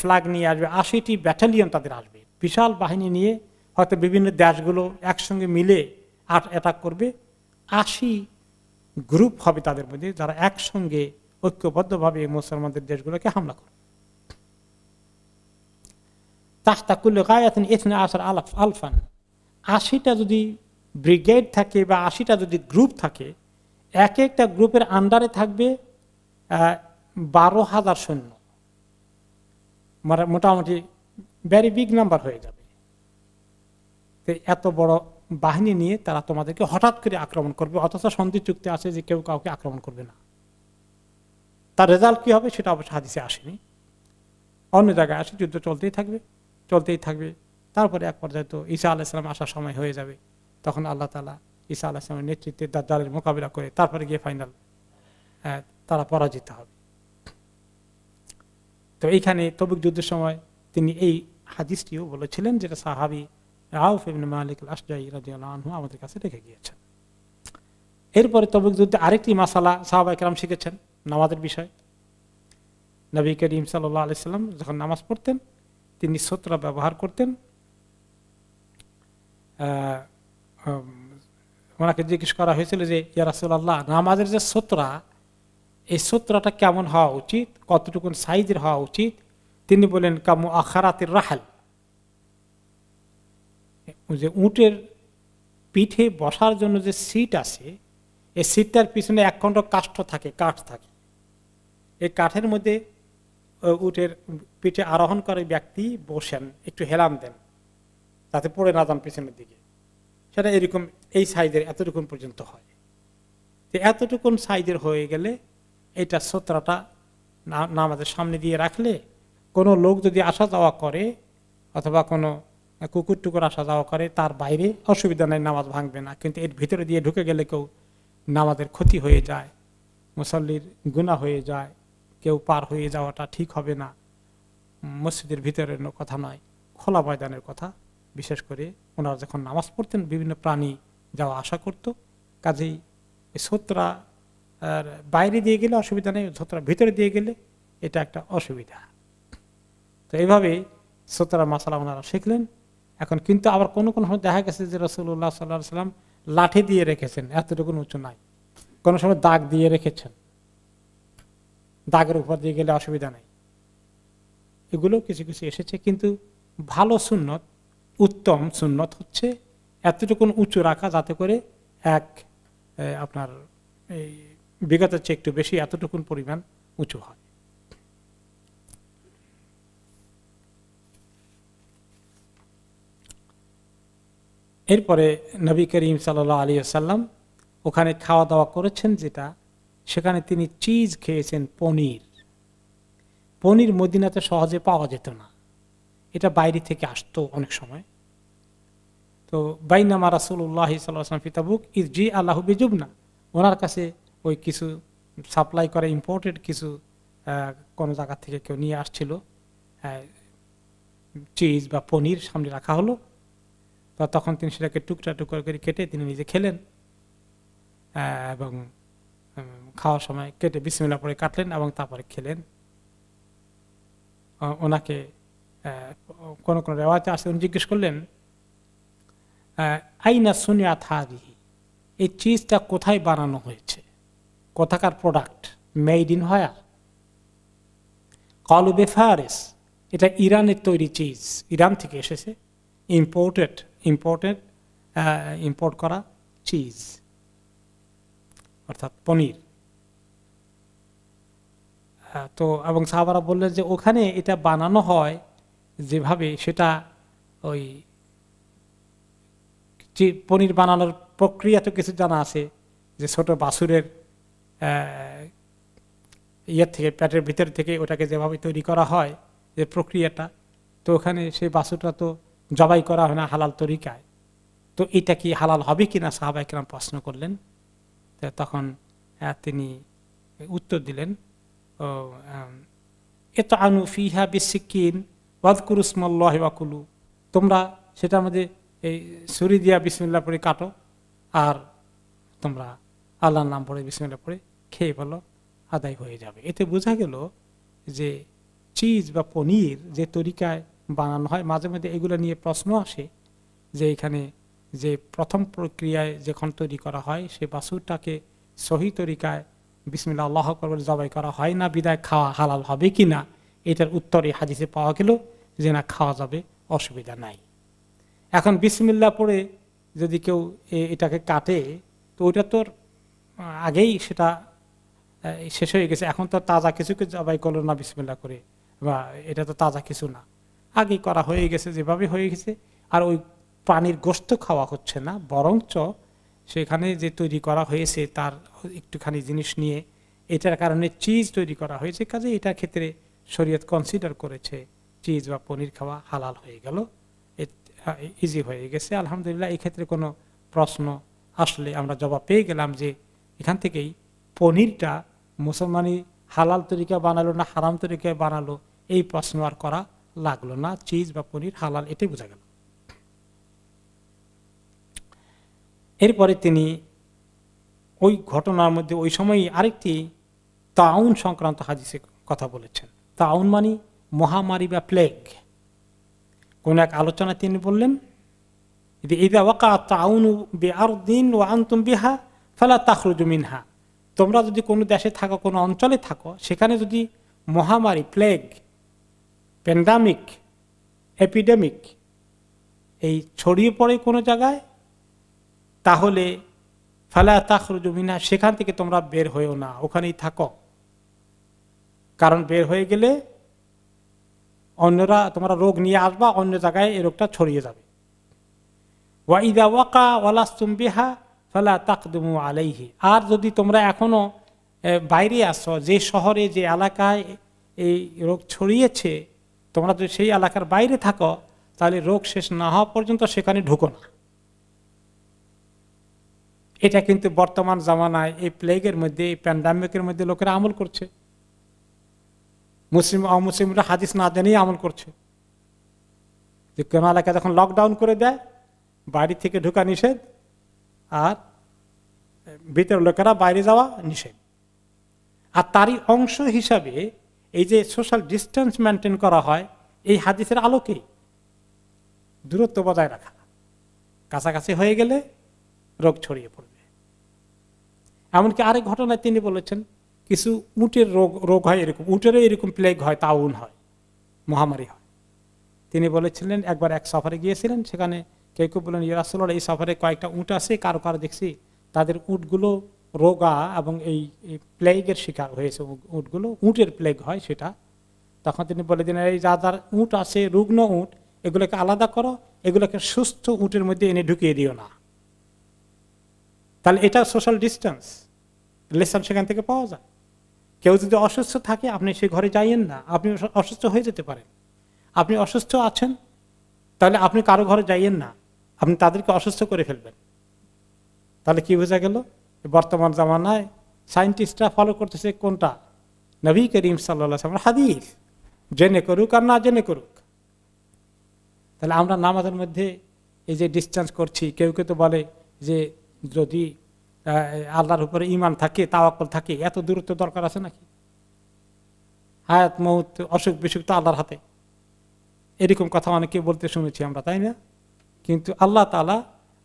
ফ্ল্যাগ নিয়ে আসবে, 80টি ব্যাটালিয়ন তাদের আসবে, বিশাল বাহিনী নিয়ে, হয়তো বিভিন্ন দেশগুলো একসঙ্গে মিলে অ্যাটাক করবে। 80 গ্রুপ হবে তাদের মধ্যে, যারা একসঙ্গে ঐক্যবদ্ধভাবে মুসলমানদের দেশগুলোকে হামলা করবে। তাহতা কুল্লি গায়াতিন ইসনা আশার আলফান, 80টা যদি ব্রিগেড থাকে বা 80টা যদি গ্রুপ থাকে, এক একটা গ্রুপের আন্ডারে থাকবে 12,000 সৈন্য, মোটামুটি ভেরি বিগ নাম্বার হয়ে যাবে। এত বড় বাহিনী নিয়ে তারা তোমাদেরকে হঠাৎ করে আক্রমণ করবে, অথচ সন্ধি চুক্তি আছে যে কেউ কাউকে আক্রমণ করবে না। তার রেজাল্ট কি হবে সেটা অবশ্য হাদিসে আসেনি, অন্য জায়গায় আসে, যুদ্ধ চলতেই থাকবে চলতেই থাকবে। তারপরে এক পর্যায়ে তো ঈসা আলাইহিস সালাম আসার সময় হয়ে যাবে, তখন আল্লাহ তাআলা ঈসা আলাইহিস সালামের নেতৃত্বে দাজ্জালের মোকাবিলা করে তারপরে গিয়ে ফাইনাল তারা পরাজিত হবে। তো এইখানে তবুক যুদ্ধের সময় তিনি এই হাদিসটিও বলেছিলেন, যেটা সাহাবী আউফ ইবনে মালিক আল-আশজাঈ রাদিয়াল্লাহু আনহু আমাদের কাছে রেখে গিয়েছেন। এরপরে তবুক যুদ্ধে আরেকটি মাসালা সাহাবায়ে কেরাম শিখেছেন, নামাজের বিষয়। নবী করিম সাল্লাল্লাহু আলাইহি সাল্লাম যখন নামাজ পড়তেন, তিনি সূত্রা ব্যবহার করতেন। ওনাকে জিজ্ঞেস করা হয়েছিল যে ইয়া রাসূলুল্লাহ, নামাজের যে সূত্রা, এই সূত্রাটা কেমন হওয়া উচিত, কতটুকু সাইজের হওয়া উচিত? তিনি বলেন কামু আখারাতির রাহাল, যে উটের পিঠে বসার জন্য যে সিট আছে, এই সিটটার পিছনে এক খণ্ড কাষ্ঠ থাকে, কাঠ থাকে। এই কাঠের মধ্যে উটের পিঠে আরোহণ করে ব্যক্তি বসেন, একটু হেলাম দেন যাতে পড়ে না যান পিছনের দিকে। সেটা এরকম এই সাইজের এতটুকুন পর্যন্ত হয়। এতটুকুন সাইজের হয়ে গেলে এটা সূত্রটা নামাজের সামনে দিয়ে রাখলে কোনো লোক যদি আসা যাওয়া করে অথবা কোনো কুকুর টুকুর আসা যাওয়া করে তার বাইরে অসুবিধা নেই, নামাজ ভাঙবে না। কিন্তু এর ভিতরে দিয়ে ঢুকে গেলে কেউ নামাজের ক্ষতি হয়ে যায়, মুসল্লির গুনাহ হয়ে যায়, কেউ পার হয়ে যাওয়াটা ঠিক হবে না। মসজিদের ভিতরের কথা নয়, খোলা ময়দানের কথা। বিশেষ করে ওনারা যখন নামাজ পড়তেন বিভিন্ন প্রাণী যাওয়া আসা করত, কাজেই সূত্রা বাইরে দিয়ে গেলে অসুবিধা নেই, সূত্রা ভিতরে দিয়ে গেলে এটা একটা অসুবিধা। তো এইভাবে সূত্রা মাসালা ওনারা শিখলেন। এখন কিন্তু আবার কোনো কোনো সময় দেখা গেছে যে রাসূলুল্লাহ সাল্লাল্লাহু আলাইহি ওয়াসাল্লাম লাঠি দিয়ে রেখেছেন, এতটুকু উঁচু নাই। কোনো সময় দাগ দিয়ে রেখেছেন, দাগের উপর দিয়ে গেলে অসুবিধা নেই। এগুলো কিছু কিছু এসেছে, কিন্তু ভালো সুন্নত, উত্তম সুন্নত হচ্ছে এতটুকুন উঁচু রাখা যাতে করে আপনার এই বিগতের চেয়ে একটু বেশি এতটুকুন পরিমাণ উঁচু হয়। এরপরে নবী করিম সাল্লাল্লাহু আলাইহি ওয়াসাল্লাম ওখানে খাওয়া দাওয়া করেছেন, যেটা সেখানে তিনি চিজ খেয়েছেন, পনির মদিনাতে সহজে পাওয়া যেত না, এটা বাইরে থেকে আসতো অনেক সময়। তো বাইনামা রাসূলুল্লাহ সাল্লাল্লাহু আলাইহি ওয়াসাল্লাম ফি তাবুক ইজি আল্লাহু বিজুবনা, ওনার কাছে ওই কিছু সাপ্লাই করে ইম্পোর্টেড কিছু কোন জায়গা থেকে কেউ নিয়ে আসছিল চিজ বা পনির, সামনে রাখা হলো। তো তখন তিনি সেটাকে টুকরা টুকরা করে কেটে তিনি নিজে খেলেন, এবং খাওয়ার সময় কেটে বিসমিল্লাহ পরে কাটলেন এবং তারপরে খেলেন। ওনাকে কোন কোন রেওয়ায়েতে আসে, উনি জিজ্ঞেস করলেন আইনা সুনিয়াত হাযিহি, এই চিজটা কোথায় বানানো হয়েছে, কোথাকার প্রোডাক্ট, মেড ইন হোয়ার? ক্বালু বিফারিস, এটা ইরানের তৈরি চিজ, ইরান থেকে এসেছে, ইম্পোর্ট করা চিজ অর্থাৎ পনির। তো এবং সাহাবারা বললেন যে ওখানে এটা বানানো হয় যেভাবে, সেটা ওই পনির বানানোর প্রক্রিয়া তো কিছু জানা আছে, যে ছোট বাছুরের ইয়ের থেকে, পেটের ভিতর থেকে ওটাকে যেভাবে তৈরি করা হয় যে প্রক্রিয়াটা, তো ওখানে সেই বাছুরটা তো জবাই করা হয় না হালাল তরিকায়। তো এটা কি হালাল হবে কিনা সাহাবায়ে কেরাম প্রশ্ন করলেন। তখন তিনি উত্তর দিলেন, ইতআনু ফিহা বিসসিকিন ওয়াযকুরু ইসমাল্লাহি ওয়া কুলু, তোমরা সেটার মধ্যে এই ছুরি দিয়া বিসমিল্লাহ পড়ে কাটো, আর তোমরা আল্লাহর নাম পড়ে বিসমিল্লাহ পড়ে খেয়ে ফেলো, আদায় হয়ে যাবে। এতে বোঝা গেল যে চিজ বা পনির যে তরিকায় বানানো হয়, মাঝে মাঝে এগুলো নিয়ে প্রশ্ন আসে যে এখানে যে প্রথম প্রক্রিয়ায় যখন তৈরি করা হয় সে বাছুরটাকে সহি তরিকায় বিসমিল্লাহ আল্লাহু আকবার বলে জবাই করা হয় না, বিদায় খাওয়া হালাল হবে কিনা, এটার উত্তর এই হাদিসে পাওয়া গেল যে না, খাওয়া যাবে, অসুবিধা নাই। এখন বিসমিল্লাহ পড়ে যদি কেউ এটাকে কাটে, তো ওইটা তো আগেই সেটা শেষ হয়ে গেছে, এখন তো তাজা কিছুকে জবাই করলো না বিসমিল্লাহ করে, বা এটা তো তাজা কিছু না, আগেই করা হয়ে গেছে যেভাবে হয়ে গেছে। আর ওই প্রাণীর গোশত খাওয়া হচ্ছে না, বরঞ্চ সেখানে যে তৈরি করা হয়েছে তার একটুখানি জিনিস নিয়ে এটার কারণে চিজ তৈরি করা হয়েছে, কাজে এটার ক্ষেত্রে শরীয়ত কনসিডার করেছে চিজ বা পনির খাওয়া হালাল হয়ে গেল, ইজি হয়ে গেছে। আলহামদুলিল্লাহ, এই ক্ষেত্রে কোনো প্রশ্ন আসলে আমরা জবাব পেয়ে গেলাম যে এখান থেকেই পনিরটা মুসলমানি হালাল তরিকা বানালো না হারাম তরিকায় বানালো, এই প্রশ্ন আর করা লাগলো না, চিজ বা পনির হালাল, এটাই বোঝা গেল। এরপরে তিনি ওই ঘটনার মধ্যে ওই সময় আরেকটি তাউন সংক্রান্ত হাদিসে কথা বলেছেন। তাউন মানে মহামারী বা প্লেগ। কোন এক আলোচনায় তিনি বললেন, ইযা ওয়াকা তাউনু বিআরদিন ওয়া আনতুম বিহা ফালা তাখরুজু মিনহা, তোমরা যদি কোনো দেশে থাকো, কোনো অঞ্চলে থাকো, সেখানে যদি মহামারী, প্লেগ, প্যান্ডামিক, এপিডেমিক এই ছড়িয়ে পড়ে কোনো জায়গায়, তাহলে ফালা তাখরুজু মিনহা, সেখান থেকে তোমরা বের হয়েও না, ওখানেই থাকো। কারণ বের হয়ে গেলে অন্যরা, তোমরা রোগ নিয়ে আসবা, অন্য জায়গায় এই রোগটা ছড়িয়ে যাবে। ওয়া ইযা ওয়াকা ওয়ালাসতুম বিহা ফালা তাকদুমু আলাইহি, আর যদি তোমরা এখনো বাইরে আসো, যে শহরে যে এলাকায় এই রোগ ছড়িয়েছে, তোমরা যদি সেই এলাকার বাইরে থাকো, তাহলে রোগ শেষ না হওয়া পর্যন্ত সেখানে ঢুকো না। এটা কিন্তু বর্তমান জামানায় এই প্লেগের মধ্যে, এই প্যান্ডামিকের মধ্যে লোকেরা আমল করছে। মুসলিম অমুসলিমরা হাদিস না জেনেই আমল করছে, যে কোন এলাকায় যখন লকডাউন করে দেয়, বাড়ি থেকে ঢোকা নিষেধ, আর ভিতরের লোকেরা বাইরে যাওয়া নিষেধ। আর তারই অংশ হিসাবে এই যে সোশ্যাল ডিস্টেন্স মেনটেন করা হয়, এই হাদিসের আলোকে দূরত্ব বজায় রাখা, কাছাকাছি হয়ে গেলে রোগ ছড়িয়ে পড়বে। এমনকি আরেক ঘটনায় তিনি বলেছেন, কিছু উটের রোগ হয়, এরকম উটেরও এরকম প্লেগ হয়, তাউন হয়, মহামারী হয়। তিনি বলেছিলেন একবার এক সফরে গিয়েছিলেন, সেখানে কেউ কেউ বলেন, ইয়া রাসূলুল্লাহ, এই সফরে কয়েকটা উট আছে, কারো কারো দেখছি তাদের উটগুলো রোগা এবং এই প্লেগের শিকার হয়েছে, উটগুলো উটের প্লেগ হয় সেটা। তখন তিনি বলে দিলেন, এই যার উট আছে, রুগ্ন উট, এগুলোকে আলাদা করো, এগুলোকে সুস্থ উটের মধ্যে এনে ঢুকিয়ে দিও না। তাহলে এটা সোশ্যাল ডিস্টেন্স লেসন সেখান থেকে পাওয়া যায়। কেউ যদি অসুস্থ থাকে, আপনি সে ঘরে যাইয়েন না, আপনি অসুস্থ হয়ে যেতে পারেন। আপনি অসুস্থ আছেন, তাহলে আপনি কারো ঘরে যাইয়েন না, আপনি তাদেরকে অসুস্থ করে ফেলবেন। তাহলে কি বোঝা গেল? বর্তমান জামানায় সায়েন্টিস্টরা ফলো করতেছে কোনটা? নবী করিম সাল্লাল্লাহু আলাইহি ওয়াসাল্লামের হাদিস, জেনে করুক আর না জেনে করুক। তাহলে আমরা নামাজের মধ্যে এই যে ডিসটেন্স করছি, কেউ কেউ তো বলে যে যদি আল্লাহর উপরে ঈমান থাকে, তাওয়াক্কুল থাকে, এত দূরত্ব দরকার আছে নাকি? হায়াত মউত, অসুখ বিসুখ তো আল্লাহর হাতে, এরকম কথা অনেকে বলতে শুনেছি আমরা, তাই না? কিন্তু আল্লাহ তাআলা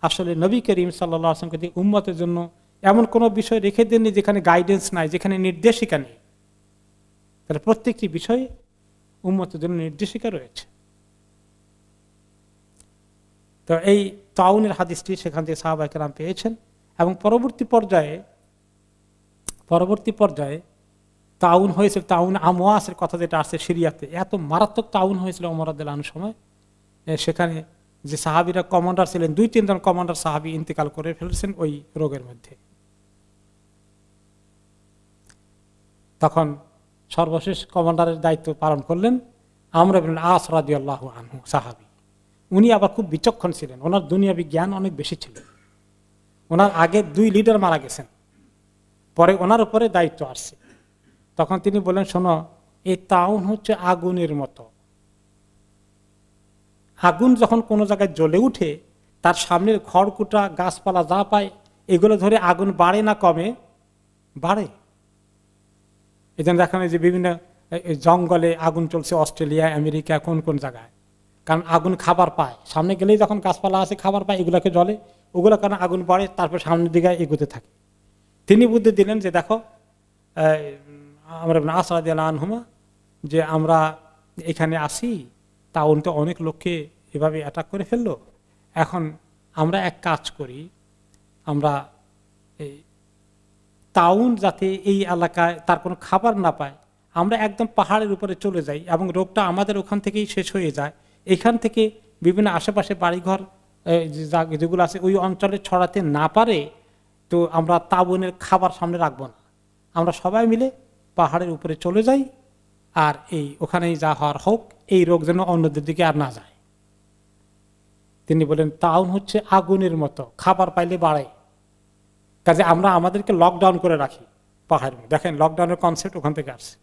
আসলে নবী করিম সাল্লাল্লাহু আলাইহি ওয়াসাল্লামকে উম্মতের জন্য এমন কোন বিষয় রেখে দেননি যেখানে গাইডেন্স নাই, যেখানে নির্দেশিকা নেই। তাহলে প্রত্যেকটি বিষয়ে উম্মতের জন্য নির্দেশিকা রয়েছে। তো এই তাউনের হাদিসটি সেখান থেকে সাহাবায়ে কেরাম পেয়েছেন, এবং পরবর্তী পর্যায়ে তাউন হয়েছিল, তাউন আমওয়াসের কথা যেটা আছে সিরিয়াতে, এত মারাত্মক তাউন হয়েছিল ওমর রাদিয়াল্লাহু আনহুর সময়। সেখানে যে সাহাবীরা কমান্ডার ছিলেন, 2-3 জন কমান্ডার সাহাবী ইন্তেকাল করে ফেলেছেন ওই রোগের মধ্যে। তখন সর্বশেষ কমান্ডারের দায়িত্ব পালন করলেন আমর ইবনে আস রাদিয়াল্লাহু আনহু, সাহাবী। উনি আবার খুব বিচক্ষণ ছিলেন, ওনার দুনিয়াবি জ্ঞান অনেক বেশি ছিল। ওনার আগে 2 লিডার মারা গেছেন, পরে ওনার উপরে দায়িত্ব আসছে। তখন তিনি বলেন, শোনো, এই তাউন হচ্ছে আগুনের মতো। আগুন যখন কোনো জায়গায় জ্বলে উঠে, তার সামনের খড়কুটা, গাছপালা যা পায়, এগুলো ধরে আগুন বাড়ে না কমে? বাড়ে। এই জন্য দেখেন যে বিভিন্ন জঙ্গলে আগুন চলছে, অস্ট্রেলিয়া, আমেরিকা, কোন কোন জায়গায়, কারণ আগুন খাবার পায়, সামনে গেলেই যখন গাছপালা আছে খাবার পায়, এগুলোকে জ্বলে, ওগুলো কারণ আগুন বাড়ে, তারপর সামনের দিকে এগোতে থাকে। তিনি বুদ্ধি দিলেন যে দেখো, আমরা আস রাদিয়াল্লাহু আনহুমা, যে আমরা এখানে আসি, তাউন তো অনেক লোককে এভাবে অ্যাটাক করে ফেললো, এখন আমরা এক কাজ করি, আমরা এই তাউন যাতে এই এলাকায় তার কোনো খাবার না পায়, আমরা একদম পাহাড়ের উপরে চলে যাই এবং রোগটা আমাদের ওখান থেকেই শেষ হয়ে যায়। এখান থেকে বিভিন্ন আশেপাশে বাড়িঘর যেগুলো আছে ওই অঞ্চলে ছড়াতে না পারে, তো আমরা তাউনের খাবার সামনে রাখবো না, আমরা সবাই মিলে পাহাড়ের উপরে চলে যাই, আর এই ওখানেই যা হওয়ার হোক, এই রোগ যেন অন্যদের দিকে আর না যায়। তিনি বলেন, তাউন হচ্ছে আগুনের মতো, খাবার পাইলে বাড়ে, কাজে আমরা আমাদেরকে লকডাউন করে রাখি পাহাড়ে। দেখেন লকডাউনের কনসেপ্ট ওখান থেকে আসছে,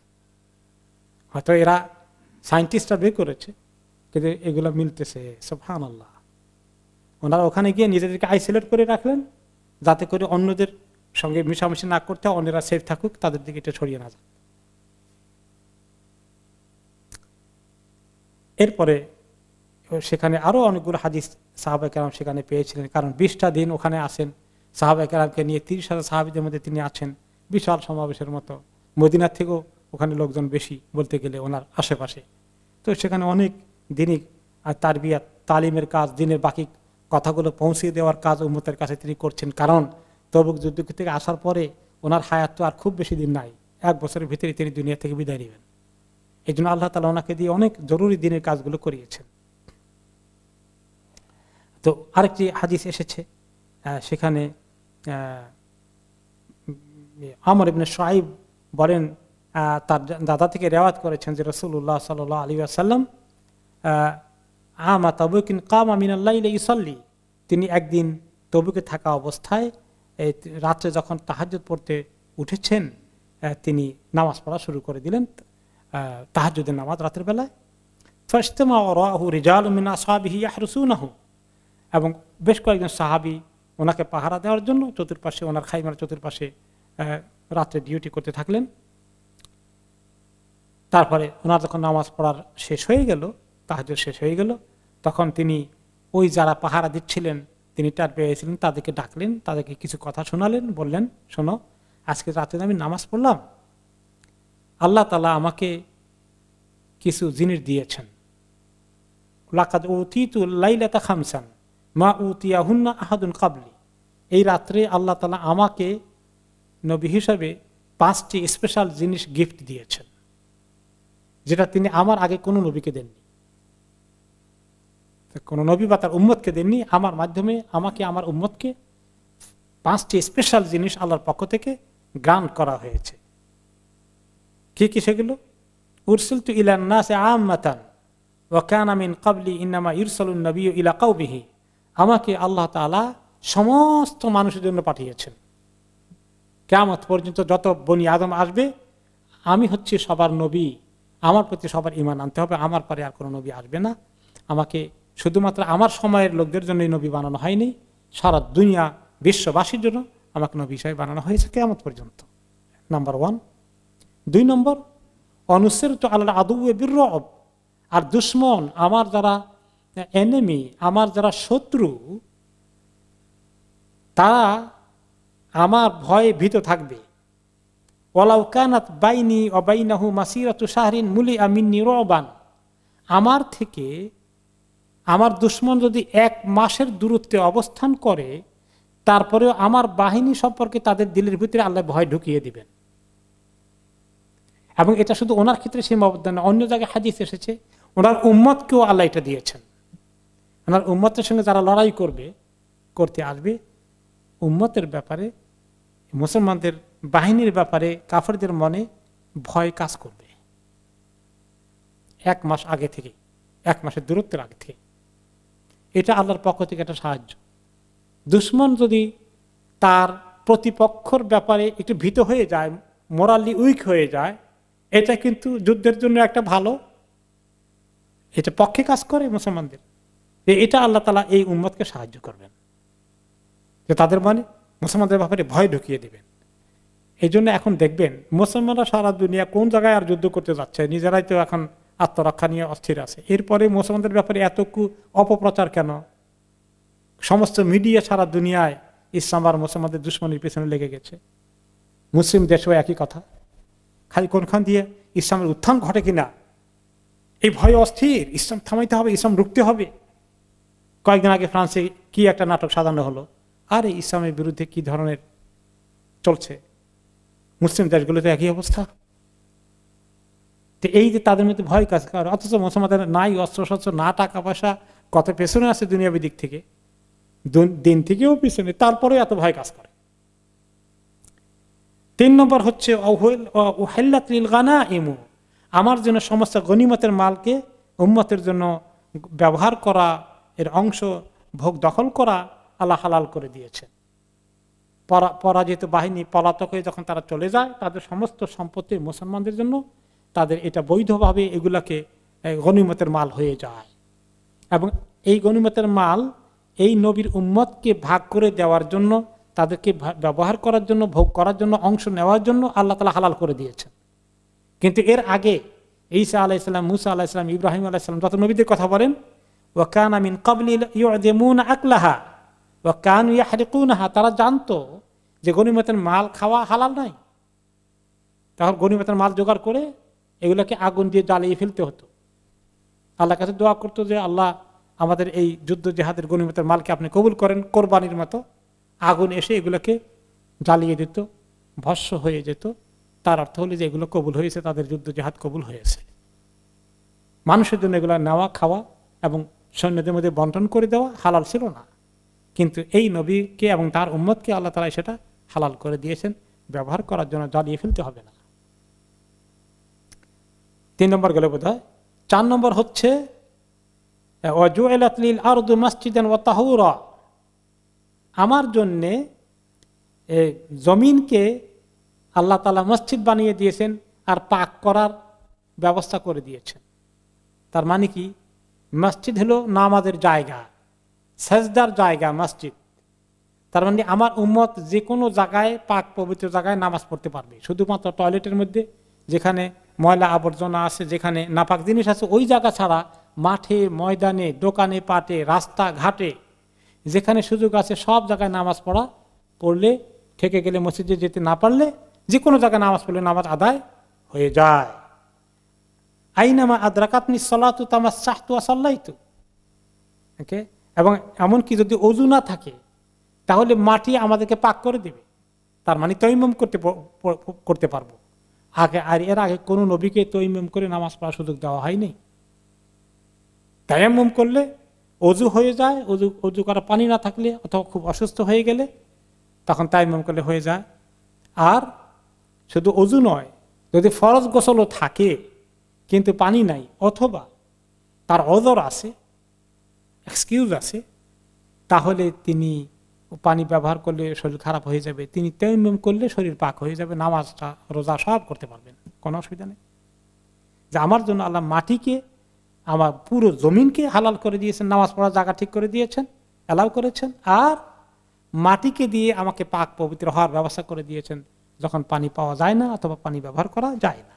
হয়তো এরা সায়েন্টিস্টরা বের করেছে, কিন্তু এগুলো মিলতেছে। সুবহানাল্লাহ। ওনারা ওখানে গিয়ে নিজেদেরকে আইসোলেট করে রাখলেন, যাতে করে অন্যদের সঙ্গে মিশামিশি না করতে, অন্যরা সেফ থাকুক, তাদের দিকে এটা ছড়িয়ে না যায়। এরপরে সেখানে আরো অনেকগুলো হাদিস সাহাবায়ে কেরাম সেখানে পেয়েছিলেন, কারণ 20টা দিন ওখানে আসেন সাহাবায়ে কেরামকে নিয়ে, 30,000 সাহাবীদের মধ্যে তিনি আছেন, বিশাল সমাবেশের মতো। মদিনার থেকেও ওখানে লোকজন বেশি বলতে গেলে ওনার আশেপাশে। তো সেখানে অনেক দিনই তারবিয়াত, তালিমের কাজ, দিনের বাকি কথাগুলো পৌঁছে দেওয়ার কাজ উম্মতের কাছে তিনি করছেন, কারণ তবুক যুদ্ধ থেকে আসার পরে ওনার হায়াত তো আর খুব বেশি দিন নাই, 1 বছরের ভিতরে তিনি দুনিয়া থেকে বিদায় নেবেন। এই জন্য আল্লাহ তাআলা ওনাকে দিয়ে অনেক জরুরি দিনের কাজগুলো করিয়েছেন। তো আরেকটি হাদিস এসেছে, সেখানে আমর ইবনে শুআইব বলেন, তার দাদা থেকে রেওয়ায়াত করেছেন যে রাসূলুল্লাহ সাল্লাল্লাহু আলাইহি ওয়াসাল্লাম আমা তাবুকিন কামা মিনাল লাইলি ইসাল্লি, তিনি একদিন তবুকে থাকা অবস্থায় রাত্রে যখন তাহাজ্জুদ পড়তে উঠেছেন, তিনি নামাজ পড়া শুরু করে দিলেন, তাহাজ্জুদের নামাজ রাতের বেলায়। ফাজতামা ওয়ারাহু রিজালুম মিন আসহাবিহি ইয়াহরুসুনাহু, এবং বেশ কয়েকজন সাহাবী ওনাকে পাহারা দেওয়ার জন্য চতুর্পাশে, ওনার খাইমার চতুর্পাশে রাত্রে ডিউটি করতে থাকলেন। তারপরে ওনার যখন নামাজ পড়ার শেষ হয়ে গেল, তাহাজ্জুদ শেষ হয়ে গেল, তখন তিনি ওই যারা পাহারা দিচ্ছিলেন, তিনি টার পেয়েছিলেন, তাদেরকে ডাকলেন, তাদেরকে কিছু কথা শোনালেন, বললেন, শোনো, আজকে রাতে আমি নামাজ পড়লাম, আল্লাহ তাআলা আমাকে কিছু জিনিস দিয়েছেন। লাকাদ উতিতু লাইলাতা খামসান মা উতিয়াহুন্না আহাদুন ক্বাবলি, এই রাত্রে আল্লাহ তাআলা আমাকে নবী হিসাবে 5টি স্পেশাল জিনিস গিফট দিয়েছেন, যেটা তিনি আমার আগে কোনো নবীকে দেননি, কোন নবী বা তার উম্মতকে দেননি। আমার মাধ্যমে আমাকে, আমার উম্মতকে 5টি স্পেশাল জিনিস আল্লাহর পক্ষ থেকে গ্রান্ট করা হয়েছে। কি কি সেগুলো? উরসিলতু ইলান নাসি আম্মাতান ওয়া কানা মিন ক্বাবলি ইন্নামা ইরসালুন নাবিয়্যু ইলা কওমিহি, আমাকে আল্লাহ তাআলা সমস্ত মানুষের জন্য পাঠিয়েছেন। কিয়ামত পর্যন্ত যত বনি আদম আসবে, আমি হচ্ছি সবার নবী, আমার প্রতি সবার ঈমান আনতে হবে, আমার পরে আর কোনো নবী আসবে না। আমাকে শুধুমাত্র আমার সময়ের লোকদের জন্যই নবী বানানো হয়নি, সারা দুনিয়া বিশ্ববাসীর জন্য আমাকে নবী হিসেবে বানানো হয়েছে কিয়ামত পর্যন্ত। নাম্বার 1। 2 নম্বর, অনুসিরতু আলাল আদুওয়ি বিররুব, আর দুশমন, আমার যারা এনিমি, আমার যারা শত্রু, তারা আমার ভয়ে ভীত থাকবে। ওয়ালাউ কানাত বাইনি ওয়া বাইনাহু মাসিরাতু শাহরিন মুলিআ মিন্নি রুবান, আমার থেকে আমার দুশমন যদি 1 মাসের দূরত্বে অবস্থান করে, তারপরেও আমার বাহিনী সম্পর্কে তাদের দিলের ভিতরে আল্লাহ ভয় ঢুকিয়ে দিবেন। এবং এটা শুধু ওনার ক্ষেত্রে সীমাবদ্ধ না, অন্য জায়গায় হাদিস এসেছে ওনার উম্মতকেও আল্লাহ এটা দিয়েছেন। ওনার উম্মতের সঙ্গে যারা লড়াই করতে আসবে, উম্মতের ব্যাপারে, মুসলমানদের বাহিনীর ব্যাপারে কাফেরদের মনে ভয় কাজ করবে 1 মাস আগে থেকে, 1 মাসের দূরত্বের আগে থেকে। এটা আল্লাহর পক্ষ থেকে একটা সাহায্য। দুশমন যদি তার প্রতিপক্ষর ব্যাপারে একটু ভীত হয়ে যায়, মোরালি উইক হয়ে যায়, এটা কিন্তু যুদ্ধের জন্য একটা ভালো, এটা পক্ষে কাজ করে মুসলমানদের। এটা আল্লাহ তাআলা এই উম্মতকে সাহায্য করবেন, যে তাদের মানে মুসলমানদের ব্যাপারে ভয় ঢুকিয়ে দিবেন। এই জন্য এখন দেখবেন মুসলমানরা সারা দুনিয়া কোন জায়গায় আর যুদ্ধ করতে যাচ্ছে, নিজেরাই তো এখন আত্মরক্ষা নিয়ে অস্থির আছে। এরপরে মুসলমানদের ব্যাপারে এত অপপ্রচার কেন? সমস্ত মিডিয়া সারা দুনিয়ায় ইসলাম আর মুসলমানদের দুশ্মনের পেছনে লেগে গেছে। মুসলিম দেশেও একই কথা, খালি কোনখান দিয়ে ইসলামের উত্থান ঘটে কিনা এই ভয় অস্থির, ইসলাম থামাইতে হবে, ইসলাম রুখতে হবে। কয়েকদিন আগে ফ্রান্সে কি একটা নাটক সাজানো হলো, আর এই ইসলামের বিরুদ্ধে কি ধরনের চলছে। মুসলিম দেশগুলোতে একই অবস্থা। তো এই যে তাদের মধ্যে ভয় কাজ করে, অথচ মুসলমানদের নাই অস্ত্র শস্ত্র, না টাকা পয়সা, কত পেছনে আছে দুনিয়াবী দিক থেকে, দিন থেকেও পিছনে, তারপরে এত ভয় কাজ করে। 3 নম্বর হচ্ছে আমার জন্য সমস্ত গনিমতের মালকে উম্মতের জন্য ব্যবহার করা, এর অংশ ভোগ দখল করা আল্লাহ হালাল করে দিয়েছেন। পরাজিত বাহিনী পলাতক হয়ে যখন তারা চলে যায়, তাদের সমস্ত সম্পত্তি মুসলমানদের জন্য, তাদের এটা বৈধভাবে এগুলাকে গনিমতের মাল হয়ে যায়। এবং এই গনিমতের মাল এই নবীর উম্মতকে ভাগ করে দেওয়ার জন্য, তাদেরকে ব্যবহার করার জন্য, ভোগ করার জন্য, অংশ নেওয়ার জন্য আল্লাহ তাআলা হালাল করে দিয়েছেন। কিন্তু এর আগে ঈসা আলাইহিস সালাম, মুসা আলাইহিস সালাম, ইব্রাহিম আলাইহিস সালাম যত নবীদের কথা বলেন, ওয়া কানা মিন ক্বাবলি ইউযিমুনা আকলাহা ওয়া কানু ইয়াহরিকুনাহা, তারা জানতো যে গনিমতের মাল খাওয়া হালাল নাই, তখন গনিমতের মাল জোগাড় করে এগুলোকে আগুন দিয়ে জ্বালিয়ে ফেলতে হতো। আল্লাহর কাছে দোয়া করতো যে আল্লাহ আমাদের এই যুদ্ধ জিহাদের গনিমতের মালকে আপনি কবুল করেন, কোরবানির মতো। আগুন এসে এগুলোকে জ্বালিয়ে দিত, ভস্ম হয়ে যেত, তার অর্থ হলো যে এগুলো কবুল হয়েছে, তাদের যুদ্ধ জিহাদ কবুল হয়েছে। মানুষের জন্য এগুলো নেওয়া, খাওয়া এবং সৈন্যদের মধ্যে বন্টন করে দেওয়া হালাল ছিল না, কিন্তু এই নবীকে এবং তার উম্মতকে আল্লাহ তাআলা সেটা হালাল করে দিয়েছেন, ব্যবহার করার জন্য জ্বালিয়ে ফেলতে হবে না। 3 নম্বর গেলে বোধ হয়। 4 নম্বর হচ্ছে ওয়াজুইলাত লিল আরদু মাসজিদান ওয়া তাহুরা, আমার জন্যে জমিনকে আল্লাহ তাআলা মসজিদ বানিয়ে দিয়েছেন আর পাক করার ব্যবস্থা করে দিয়েছেন। তার মানে কি, মসজিদ হলো নামাজের জায়গা, সাজদার জায়গা মসজিদ। তার মানে আমার উম্মত যে কোনো জায়গায়, পাক পবিত্র জায়গায় নামাজ পড়তে পারবে, শুধুমাত্র টয়লেটের মধ্যে, যেখানে ময়লা আবর্জনা আছে, যেখানে নাপাক জিনিস আছে, ওই জায়গা ছাড়া মাঠে, ময়দানে, দোকানে পাটে, রাস্তা ঘাটে, যেখানে সুযোগ আছে সব জায়গায় নামাজ পড়লে, ঠেকে গেলে মসজিদে যেতে না পারলে যে কোনো জায়গায় নামাজ পড়লে নামাজ আদায় হয়ে যায়। আইনামা আদরাকাতনি সলাতু তামাসসাহতু ওয়া সাল্লাইতু। ওকে, এবং এমনকি যদি ওযু না থাকে তাহলে মাটি আমাদেরকে পাক করে দেবে, তার মানে তায়াম্মুম করতে পারবো। আর এর আগে কোনো নবীকে তায়াম্মুম করে নামাজ পড়ার সুযোগ দেওয়া হয়নি। তায়াম্মুম করলে ওযু হয়ে যায়, ওযু করা পানি না থাকলে অথবা খুব অসুস্থ হয়ে গেলে তখন তায়াম্মুম করলে হয়ে যায়। আর শুধু ওযু নয়, যদি ফরজ গোসলও থাকে কিন্তু পানি নাই, অথবা তার ওযর আছে, এক্সকিউজ আছে, তাহলে তিনি পানি ব্যবহার করলে শরীর খারাপ হয়ে যাবে, তিনি তায়াম্মুম করলে শরীর পাক হয়ে যাবে, নামাজটা রোজা সব করতে পারবেন, কোনো অসুবিধা নেই। যে আমার জন্য আল্লাহ মাটিকে, আমার পুরো জমিনকে হালাল করে দিয়েছেন, নামাজ পড়ার জায়গা ঠিক করে দিয়েছেন, অ্যালাউ করেছেন, আর মাটিকে দিয়ে আমাকে পাক পবিত্র হওয়ার ব্যবস্থা করে দিয়েছেন যখন পানি পাওয়া যায় না অথবা পানি ব্যবহার করা যায় না।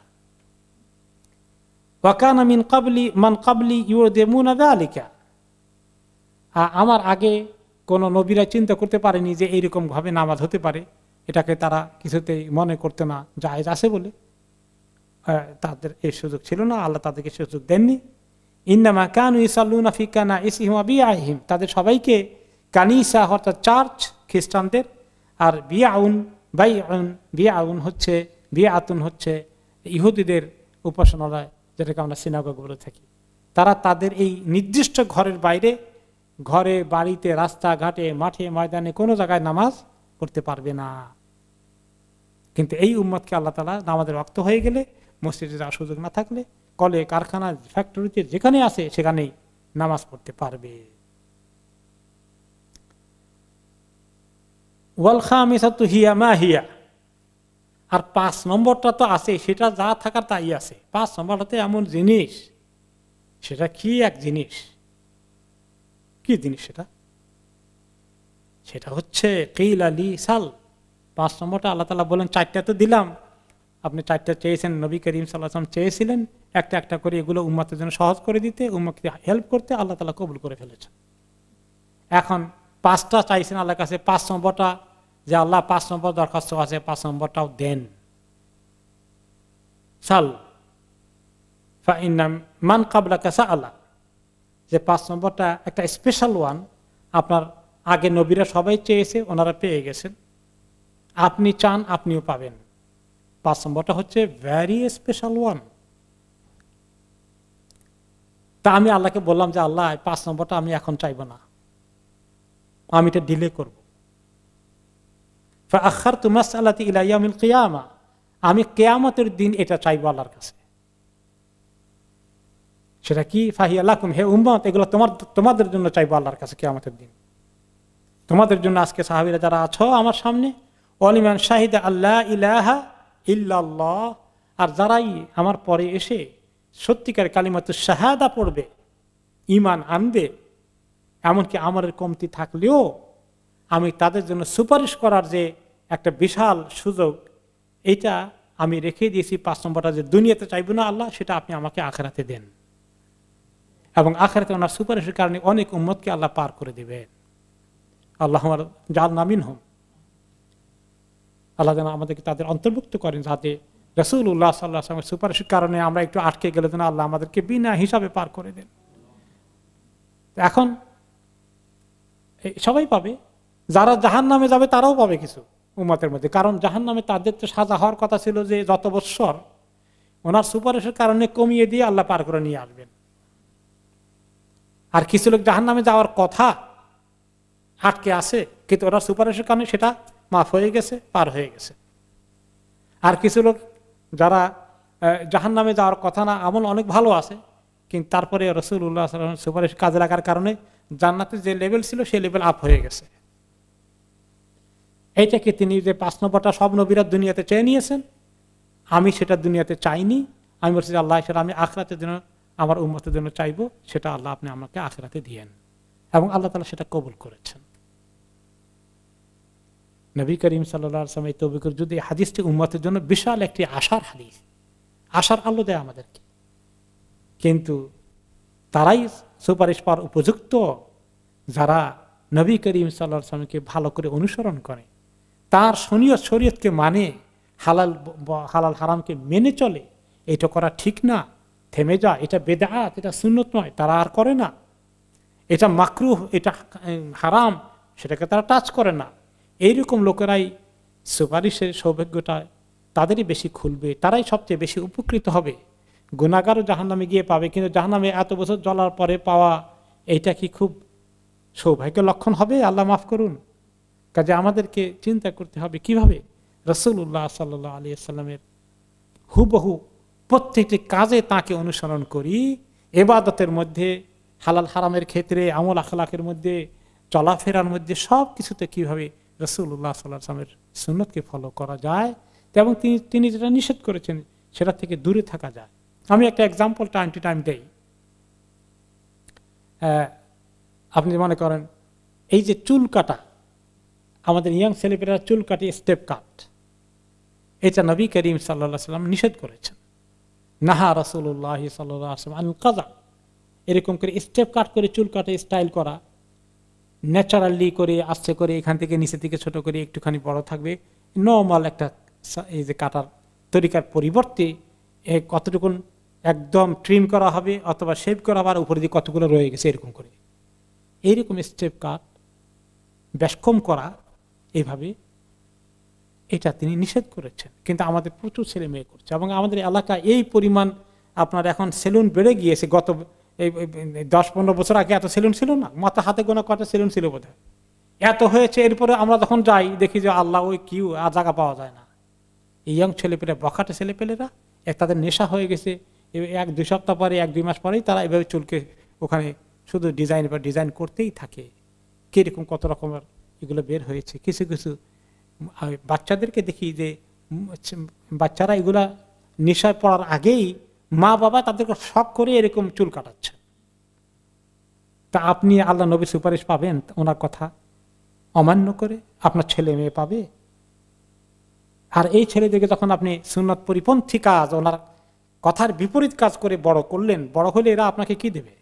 ওয়াকানা মিন ক্বাবলি মান ক্বাবলি ইউদিমুনা যালিকা, আমার আগে কোন নবীরা চিন্তা করতে পারেনি যে এইরকম ভাবে নামাজ হতে পারে, এটাকে তারা কিছুতেই মনে করতে না জায়েজ আছে বলে, তাদের এই সুযোগ ছিল না, আল্লাহ তাদেরকে সুযোগ দেননি। ইন্নামা কানু ইসাল্লুনা ফি কানাইসিহিম ওয়া বিআইহিম, তাদের সবাইকে কানিসা অর্থাৎ চার্চ খ্রিস্টানদের, আর বিআউন হচ্ছে বিআতুন হচ্ছে ইহুদিদের উপাসনালয়, যেটাকে আমরা সিনাগগ বলে থাকি। তারা তাদের এই নির্দিষ্ট ঘরের বাইরে, ঘরে, বাড়িতে, রাস্তাঘাটে, মাঠে, ময়দানে কোনো জায়গায় নামাজ পড়তে পারবে না। কিন্তু এই উম্মতকে আল্লাহ তাআলা নামাজের ওয়াক্ত হয়ে গেলে, মসজিদে যাওয়ার সুযোগ না থাকলে, কলে, কারখানা, ফ্যাক্টরিতে যেখানে আছে সেখানেই নামাজ পড়তে পারবে। ওয়াল খামিসাতু হিয়া মা হিয়া, আর 5 নম্বরটা তো আছে, সেটা যা থাকার তাই আছে। 5 নম্বরটাতে এমন জিনিস, সেটা কি এক জিনিস, কি জিনিস সেটা? সেটা হচ্ছে কিল আলী সাল। 5 নম্বরটা আল্লাহ তাআলা বলেন, 4টা তো দিলাম, আপনি 4টা চেয়েছেন, নবী করিম সাল্লাল্লাহু আলাইহি ওয়াসাল্লাম চেয়েছিলেন একটা একটা করে এগুলো উম্মতের জন্য সহজ করে দিতে, উম্মতকে হেল্প করতে, আল্লাহ তাআলা কবুল করে ফেলেছেন। এখন 5টা চাইছেন আল্লাহর কাছে, 5 নম্বরটা যে আল্লাহ 5 নম্বর দরখাস্ত আছে, 5 নম্বরটাও দেন। সাল ফাইন্না মান ক্বাবলাকা সাআলা, যে 5 নম্বরটা একটা স্পেশাল ওয়ান, আপনার আগে নবীরা সবাই চেয়েছে, ওনারা পেয়ে গেছেন, আপনি চান আপনিও পাবেন। 5 নম্বরটা হচ্ছে ভেরি স্পেশাল ওয়ান। তা আমি আল্লাহকে বললাম যে আল্লাহ 5 নম্বরটা আমি এখন চাইব না, আমি এটা ডিলে করব। ফাআখারতু মাসআলাতি ইলা ইয়াউমিল কিয়ামা, আমি কিয়ামতের দিন এটা চাইবো আল্লাহর কাছে। সেটা কি? ফাহিয়া লাকুম, হে উম্মত, এগুলো তোমাদের জন্য চাইবো আল্লাহর কাছে কিয়ামতের দিন। তোমাদের জন্য আজকে সাহাবীরা যারা আছো আমার সামনে, ওয়ালিমান শাহিদা আল্লা ইলাহা ইল্লাল্লাহ, আর যারাই আমার পরে এসে সত্যিকার কালিমাতুশ শাহাদা পড়বে, ঈমান আনবে, এমনকি আমলের কমতি থাকলেও আমি তাদের জন্য সুপারিশ করার যে একটা বিশাল সুযোগ, এটা আমি রেখে দিয়েছি। 5 নম্বরটা যে দুনিয়াতে চাইবো না আল্লাহ, সেটা আপনি আমাকে আখিরাতে দেন, এবং আখিরাতে ওনার সুপারিশের কারণে অনেক উম্মতকে আল্লাহ পার করে দিবেন। আল্লাহুম্মা জাআলনা মিনহুম, আল্লাহ যেন আমাদেরকে তাদের অন্তর্ভুক্ত করেন, যাতে রাসূলুল্লাহ সাল্লাল্লাহু আলাইহি ওয়াসাল্লামের সুপারিশের কারণে আমরা একটু আটকে গেলে যেন আল্লাহ আমাদেরকে বিনা হিসাবে পার করে দেন। এখন সবাই পাবে, যারা জাহান্নামে যাবে তারাও পাবে কিছু, উম্মতের মধ্যে, কারণ জাহান্নামে তাদের তো সাজা হওয়ার কথা ছিল যে যত বৎসর, ওনার সুপারিশের কারণে কমিয়ে দিয়ে আল্লাহ পার করে নিয়ে আসবেন। আর কিছু লোক জাহান্নামে যাওয়ার কথা আটকে আছে, কিন্তু ওনার সুপারিশের কারণে সেটা মাফ হয়ে গেছে, পার হয়ে গেছে। আর কিছু লোক যারা জাহান্নামে যাওয়ার কথা না, আমল অনেক ভালো আছে, কিন্তু তারপরে রাসূলুল্লাহ সাল্লাল্লাহু আলাইহি ওয়াসাল্লাম সুপারিশ কাজে লাগার কারণে জান্নাতের যে লেভেল ছিল সেই লেভেল আপ হয়ে গেছে। এইটাকে তিনি যে 5 নম্বরটা সব নবীরা দুনিয়াতে চেয়ে নিয়েছেন, আমি সেটা দুনিয়াতে চাইনি। আমি বলছি আল্লাহ সেটা আমি আখিরাতের জন্য, আমার উম্মতের জন্য চাইবো, সেটা আল্লাহ আপনি আমাকে আখিরাতে দিয়েন। এবং আল্লাহ তাআলা সেটা কবুল করেছেন। নবী করিম সাল্লাল্লাহু আলাইহি ওয়াসাল্লাম এই তৌফিকের যদি হাদিসটি উম্মতের জন্য বিশাল একটি আশার হাদিস, আশার আলো দেয় আমাদেরকে। কিন্তু তারাই সুপারিশ পাওয়ার উপযুক্ত যারা নবী করিম সাল্লাল্লাহু আলাইহি ওয়াসাল্লামকে ভালো করে অনুসরণ করে, তার শরীয়তকে মানে, হালাল হারামকে মেনে চলে। এটা করা ঠিক না, থেমে যা, এটা বেদাত, এটা সুন্নত নয়, তারা আর করে না। এটা মাকরুহ, এটা হারাম, সেটাকে তারা টাচ করে না। এইরকম লোকেরাই সুপারিশের সৌভাগ্যটা তাদেরই বেশি খুলবে, তারাই সবচেয়ে বেশি উপকৃত হবে। গুনাহগারও জাহান্নামে গিয়ে পাবে, কিন্তু জাহান্নামে এত বছর জ্বলার পরে পাওয়া, এইটা কি খুব সৌভাগ্যের লক্ষণ হবে? আল্লাহ মাফ করুন। কাজে আমাদেরকে চিন্তা করতে হবে কিভাবে রাসূলুল্লাহ সাল্লাল্লাহু আলাইহি ওয়াসাল্লামের হুবহু প্রত্যেকটি কাজে তাকে অনুসরণ করি। ইবাদতের মধ্যে, হালাল হারামের ক্ষেত্রে, আমল আখলাকের মধ্যে, চলাফেরার মধ্যে, সব কিছুতে কিভাবে রাসূলুল্লাহ সাল্লাল্লাহু আলাইহি ওয়াসাল্লামের সুন্নতকে ফলো করা যায় এবং তিনি যেটা নিষেধ করেছেন সেটা থেকে দূরে থাকা যায়। আমি একটা এক্সাম্পল টাইম টু টাইম দেই। আপনি মনে করেন এই যে চুল কাটা, আমাদের ইয়াং ছেলেপেলেরা চুল কাটি স্টেপ কাট, এটা নবী করিম সাল্লাল্লাহু আলাইহি ওয়াসাল্লাম নিষেধ করেছেন। নাহা রাসূলুল্লাহ সাল্লাল্লাহু আলাইহি ওয়াসাল্লাম আল কাযা, এরকম করে স্টেপ কাট করে চুল কাটে স্টাইল করা, ন্যাচারালি করে, আস্তে করে, এখান থেকে নিচে থেকে ছোট করে একটুখানি বড় থাকবে, নর্মাল একটা এই যে কাটার তরিকার পরিবর্তে কতটুকুন একদম ট্রিম করা হবে অথবা শেভ করা হবে, আর উপরে দিয়ে কতগুলো রয়ে গেছে এরকম করে, এইরকম স্টেপ কাট, ব্যাসকম করা, এইভাবে এটা তিনি নিষেধ করেছেন। কিন্তু আমাদের প্রচুর ছেলে মেয়ে করছে, এবং আমাদের এলাকায় এই পরিমাণ আপনার এখন সেলুন বেড়ে গিয়েছে। গত 10-15 বছর আগে এত সেলুন ছিল না, মাথা হাতে গোনা কটা সেলুন ছিল বোধহয়, এত হয়েছে। এরপরে আমরা যখন যাই দেখি যে আল্লাহ ওই কিউ, আর জায়গা পাওয়া যায় না। এই ইয়ং ছেলেপেলে, বখাটে ছেলেপেলেরা তাদের নেশা হয়ে গেছে। 1-2 সপ্তাহ পরে, 1-2 মাস পরেই তারা এভাবে চুলকে ওখানে শুধু ডিজাইন বা ডিজাইন করতেই থাকে। কিরকম কত রকমের এগুলো বের হয়েছে। কিছু কিছু বাচ্চাদেরকে দেখি যে বাচ্চারা এগুলা নেশায় পড়ার আগেই মা বাবা তাদেরকে শখ করে এরকম চুল কাটাচ্ছে। তা আপনি আল্লাহ নবী সুপারিশ পাবেন ওনার কথা অমান্য করে? আপনার ছেলে মেয়ে পাবে? আর এই ছেলেদেরকে যখন আপনি সুন্নাত পরিপন্থী কাজ, ওনার কথার বিপরীত কাজ করে বড় করলেন, বড় হলে এরা আপনাকে কি দেবে?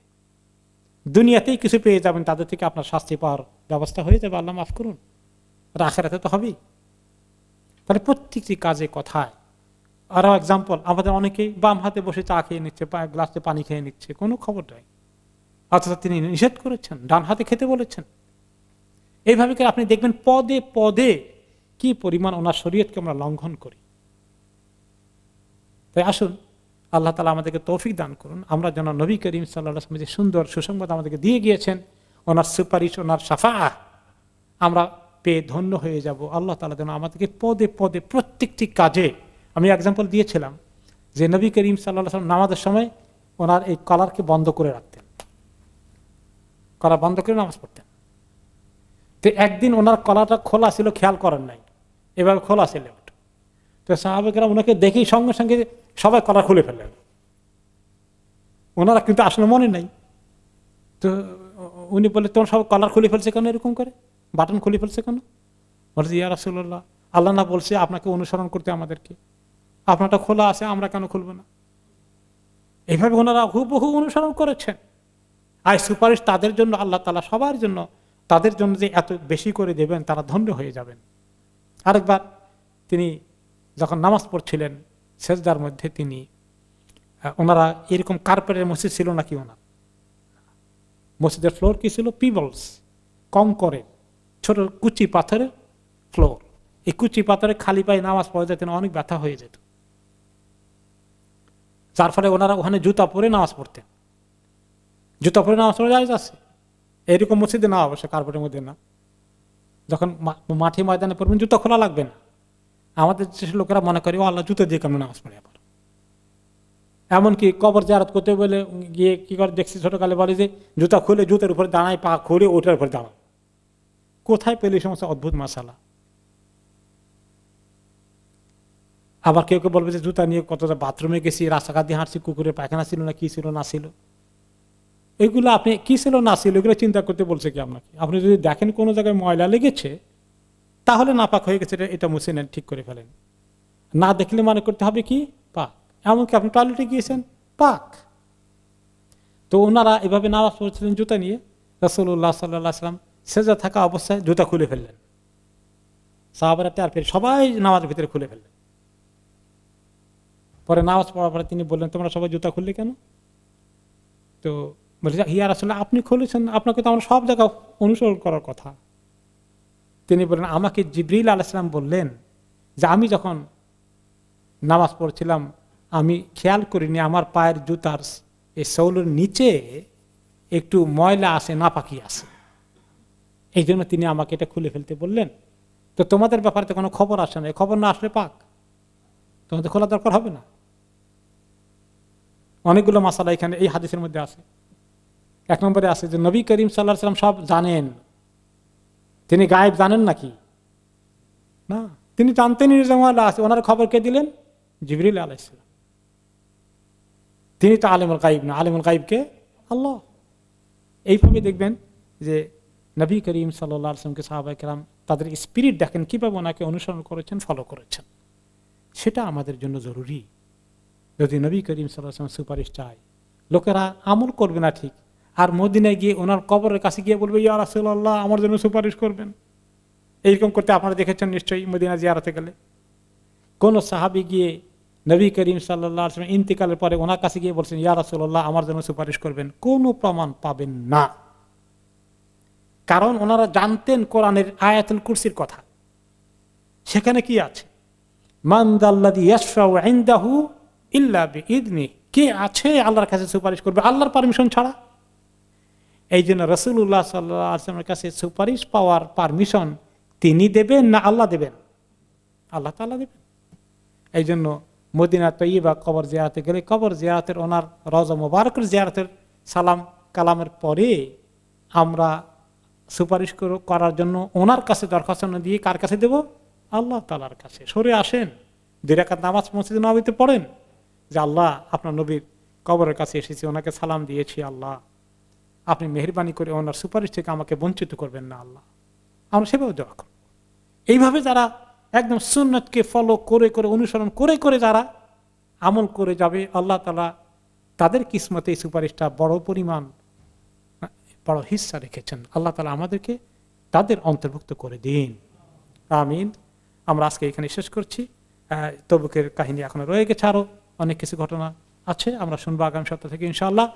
দুনিয়াতেই কিছু পেয়ে যাবেন, তাদের থেকে আপনার শাস্তি পাওয়ার ব্যবস্থা হয়ে যাবে, আল্লাহ মাফ করুন। আখিরাতে তো হবেই। তাহলে প্রত্যেকটি কাজে, কথায়। আরো এক্সাম্পল, আমাদের অনেকেই বাম হাতে বসে চা খেয়ে নিচ্ছে, গ্লাসে পানি খেয়ে নিচ্ছে, কোনো খবর নাই, অথচ তিনি নিষেধ করেছেন, ডান হাতে খেতে বলেছেন। এইভাবে করে আপনি দেখবেন পদে পদে কি পরিমাণ ওনার শরীয়তকে আমরা লঙ্ঘন করি। তাই আসুন, আল্লাহ তাআলা আমাদেরকে তৌফিক দান করুন, আমরা যেন নবী করিম সাল্লাল্লাহু আলাইহি ওয়াসাল্লাম যে সুন্দর সুসংবাদ আমাদেরকে দিয়ে গিয়েছেন, ওনার সুপারিশ, ওনার শাফাআহ আমরা পেয়ে ধন্য হয়ে যাব। আল্লাহ তাআলা যেন আমাদেরকে পদে পদে প্রত্যেকটি কাজে, আমি এক্সাম্পল দিয়েছিলাম যে নবী করিম সাল্লাল্লাহু আলাইহি ওয়াসাল্লাম নামাজের সময় ওনার এই কলারকে বন্ধ করে রাখতেন, কলার বন্ধ করে নামাজ পড়তেন। তো একদিন ওনার কলারটা খোলা ছিল, খেয়াল করেন নাই, এভাবে খোলা ছিল। তো সাহাবায়েরা ওনাকে দেখেই সঙ্গে সঙ্গে সবাই কলার খুলে ফেললেন। ওনারা কিন্তু আসলে মনে নাই। তো উনি বলে, তোমার সব কলার খুলে ফেলছে কেন, এরকম করে বাটন খুলে ফেলছে কেন? বলছে, ইয়া রাসূলুল্লাহ, আল্লাহ না বলছে আপনাকে অনুসরণ করতে আমাদেরকে, আপনারটা খোলা আছে, আমরা কেন খুলবো না? এইভাবে ওনারা হুবহু অনুসরণ করেছেন। আর সুপারিশ তাদের জন্য আল্লাহ তাআলা সবার জন্য, তাদের জন্য যে এত বেশি করে দেবেন, তারা ধন্য হয়ে যাবেন। আরেকবার তিনি যখন নামাজ পড়ছিলেন, সেজদার মধ্যে তিনি, ওনারা এরকম কার্পেটের মসজিদ ছিল নাকি, ওনার মসজিদের ফ্লোর কি ছিল? পিবলস, কংকরের ছোট কুচি পাথরের ফ্লোর, এই কুচি পাথরে খালি পায়ে নামাজ পড়ে যেতেন, অনেক ব্যথা হয়ে যেত, যার ফলে ওনারা ওখানে জুতা পরে নামাজ পড়তেন। জুতা পরে নামাজ পড়ে জায়েজ আছে, এরকম মসজিদে না, অবশ্য কার্পেটের মধ্যে না। যখন মাঠে ময়দানে পড়বেন জুতা খোলা লাগবে না। আমাদের দেশের লোকেরা মনে করে ও আল্লাহ জুতো দিয়ে কেমন নামাজ পড়ে। আবার এমনকি কবর জিয়ারত করতে বলে গিয়ে কি করে দেখছি ছোটকালে, বলে যে জুতা খুলে জুতের উপরে দাঁড়ায়, পা খুলে ওটার উপরে দাঁড়ায়। কোথায় পেলে সমস্ত অদ্ভুত মাসালা। আবার কেউ কেউ বলবে যে জুতা নিয়ে কতটা বাথরুমে গেছি, রাস্তাঘাট দিয়ে হাঁটছি, কুকুরের পায়খানা ছিল না, কি ছিল না ছিল, এগুলো আপনি কি ছিল না ছিল এগুলো চিন্তা করতে বলছে কি আপনাকে? আপনি যদি দেখেন কোনো জায়গায় ময়লা লেগেছে, তাহলে নাপাক হয়ে গেছে, এটা মুছে নেন, ঠিক করে ফেলেন। না দেখলে মনে করতে হবে কি পাক। এমনকি আপনি টয়লেটে গিয়েছেন, পাক। তো ওনারা এভাবে নামাজ পড়ছিলেন জুতা নিয়ে। রাসূলুল্লাহ সাল্লাল্লাহু আলাইহি ওয়াসাল্লাম সেজদা থাকা অবস্থায় জুতা খুলে ফেললেন। সাহাবারা টের পেয়ে সবাই নামাজের ভিতরে খুলে ফেললেন। পরে নামাজ পড়ার পরে তিনি বললেন, তোমরা সবাই জুতা খুললে কেন? তো বলছে, ইয়া রাসূলুল্লাহ, আপনি খুলেছেন, আপনাকে তো আমরা সব জায়গায় অনুসরণ করার কথা। তিনি বললেন, আমাকে জিবরিল আলাইহিস সালাম বললেন যে আমি যখন নামাজ পড়ছিলাম আমি খেয়াল করিনি আমার পায়ের জুতার এই সোলের নিচে একটু ময়লা আছে, নাপাকি আছে, এই জন্য তিনি আমাকে এটা খুলে ফেলতে বললেন। তো তোমাদের ব্যাপারে তো কোনো খবর আসে না, এই খবর না আসলে পাক, তোমাদের খোলা দরকার হবে না। অনেকগুলো মাসালা এখানে এই হাদিসের মধ্যে আছে। এক নম্বরে আছে যে নবী করিম সাল্লাল্লাহু আলাইহি ওয়াসাল্লাম সব জানেন। তিনি গায়েব জানেন নাকি? না, তিনি জানতেন আছে। ওনার খবর কে দিলেন? জিবরিল আলাইহিস সালাম। তিনি তো আলিমুল গায়ব না, আলিমুল গায়ব কে? আল্লাহ। এইভাবে দেখবেন যে নবী করিম সাল্লাল্লাহু আলাইহি ওয়াসাল্লামকে সাহাবায়ে কেরাম তাদের স্পিরিট দেখেন কিভাবে ওনাকে অনুসরণ করেছেন, ফলো করেছেন। সেটা আমাদের জন্য জরুরি। যদি নবী করিম সাল্লাল্লাহু আলাইহি ওয়াসাল্লাম সুপারিশ চায়, লোকেরা আমল করবে না ঠিক, আর মদিনায় গিয়ে ওনার কবরের কাছে গিয়ে বলবে, ইয়া রাসূলুল্লাহ আমার জন্য সুপারিশ করবেন। এইরকম করতে আপনারা দেখেছেন নিশ্চয়ই মদিনা জিয়ারতে গেলে। কোন সাহাবী গিয়ে নবী করিম সাল্লাল্লাহু আলাইহি ওয়াসাল্লাম ইন্তিকালের পরে ওনার কাছে গিয়ে বলছেন, ইয়া রাসূলুল্লাহ আমার জন্য সুপারিশ করবেন, কোনো প্রমাণ পাবেন না। কারণ ওনারা জানতেন কোরআনের আয়াতুল কুরসির কথা। সেখানে কি আছে? মান যাল্লাযী ইয়াশফাউ ইনদাহু ইল্লা বিইذনিহি, কে আছে আল্লাহর কাছে সুপারিশ করবে আল্লাহর পারমিশন ছাড়া? এই জন্য রাসূলুল্লাহ সাল্লাল্লাহু আলাইহি ওয়াসাল্লামের কাছে সুপারিশ পাওয়ার পারমিশন তিনি দেবেন না আল্লাহ দেবেন? আল্লাহ তাআলা দেবেন। এই জন্য মদিনা তৈয়বা কবর জিয়ারতে গেলে কবর জিয়ারতের ওনার রওজা মুবারকের জিয়ারতের সালাম কালামের পরে আমরা সুপারিশ করার জন্য ওনার কাছে দরখাস্ত দিয়ে কার কাছে দেব? আল্লাহ তাআলার কাছে। সরে আসেন, 2 রাকাত নামাজ মসজিদে নববীতে পড়েন যে আল্লাহ আপনার নবীর কবরের কাছে এসেছি, ওনাকে সালাম দিয়েছি, আল্লাহ আপনি মেহেরবানি করে ওনার সুপারিশ থেকে আমাকে বঞ্চিত করবেন না আল্লাহ। আমরা সেভাবে দোয়া করব। এইভাবে যারা একদম সুন্নতকে ফলো করে করে অনুসরণ করে করে যারা আমল করে যাবে, আল্লাহ তাআলা তাদের কিসমতে এই সুপারিশটা বড় পরিমাণ, বড় হিস্সা রেখেছেন। আল্লাহ তাআলা আমাদেরকে তাদের অন্তর্ভুক্ত করে দিন, আমিন। আমরা আজকে এখানে শেষ করছি। তবুকের কাহিনী এখনো রয়ে গেছে, আরো অনেক কিছু ঘটনা আছে, আমরা শুনবো আগামী সপ্তাহ থেকে ইনশাআল্লাহ।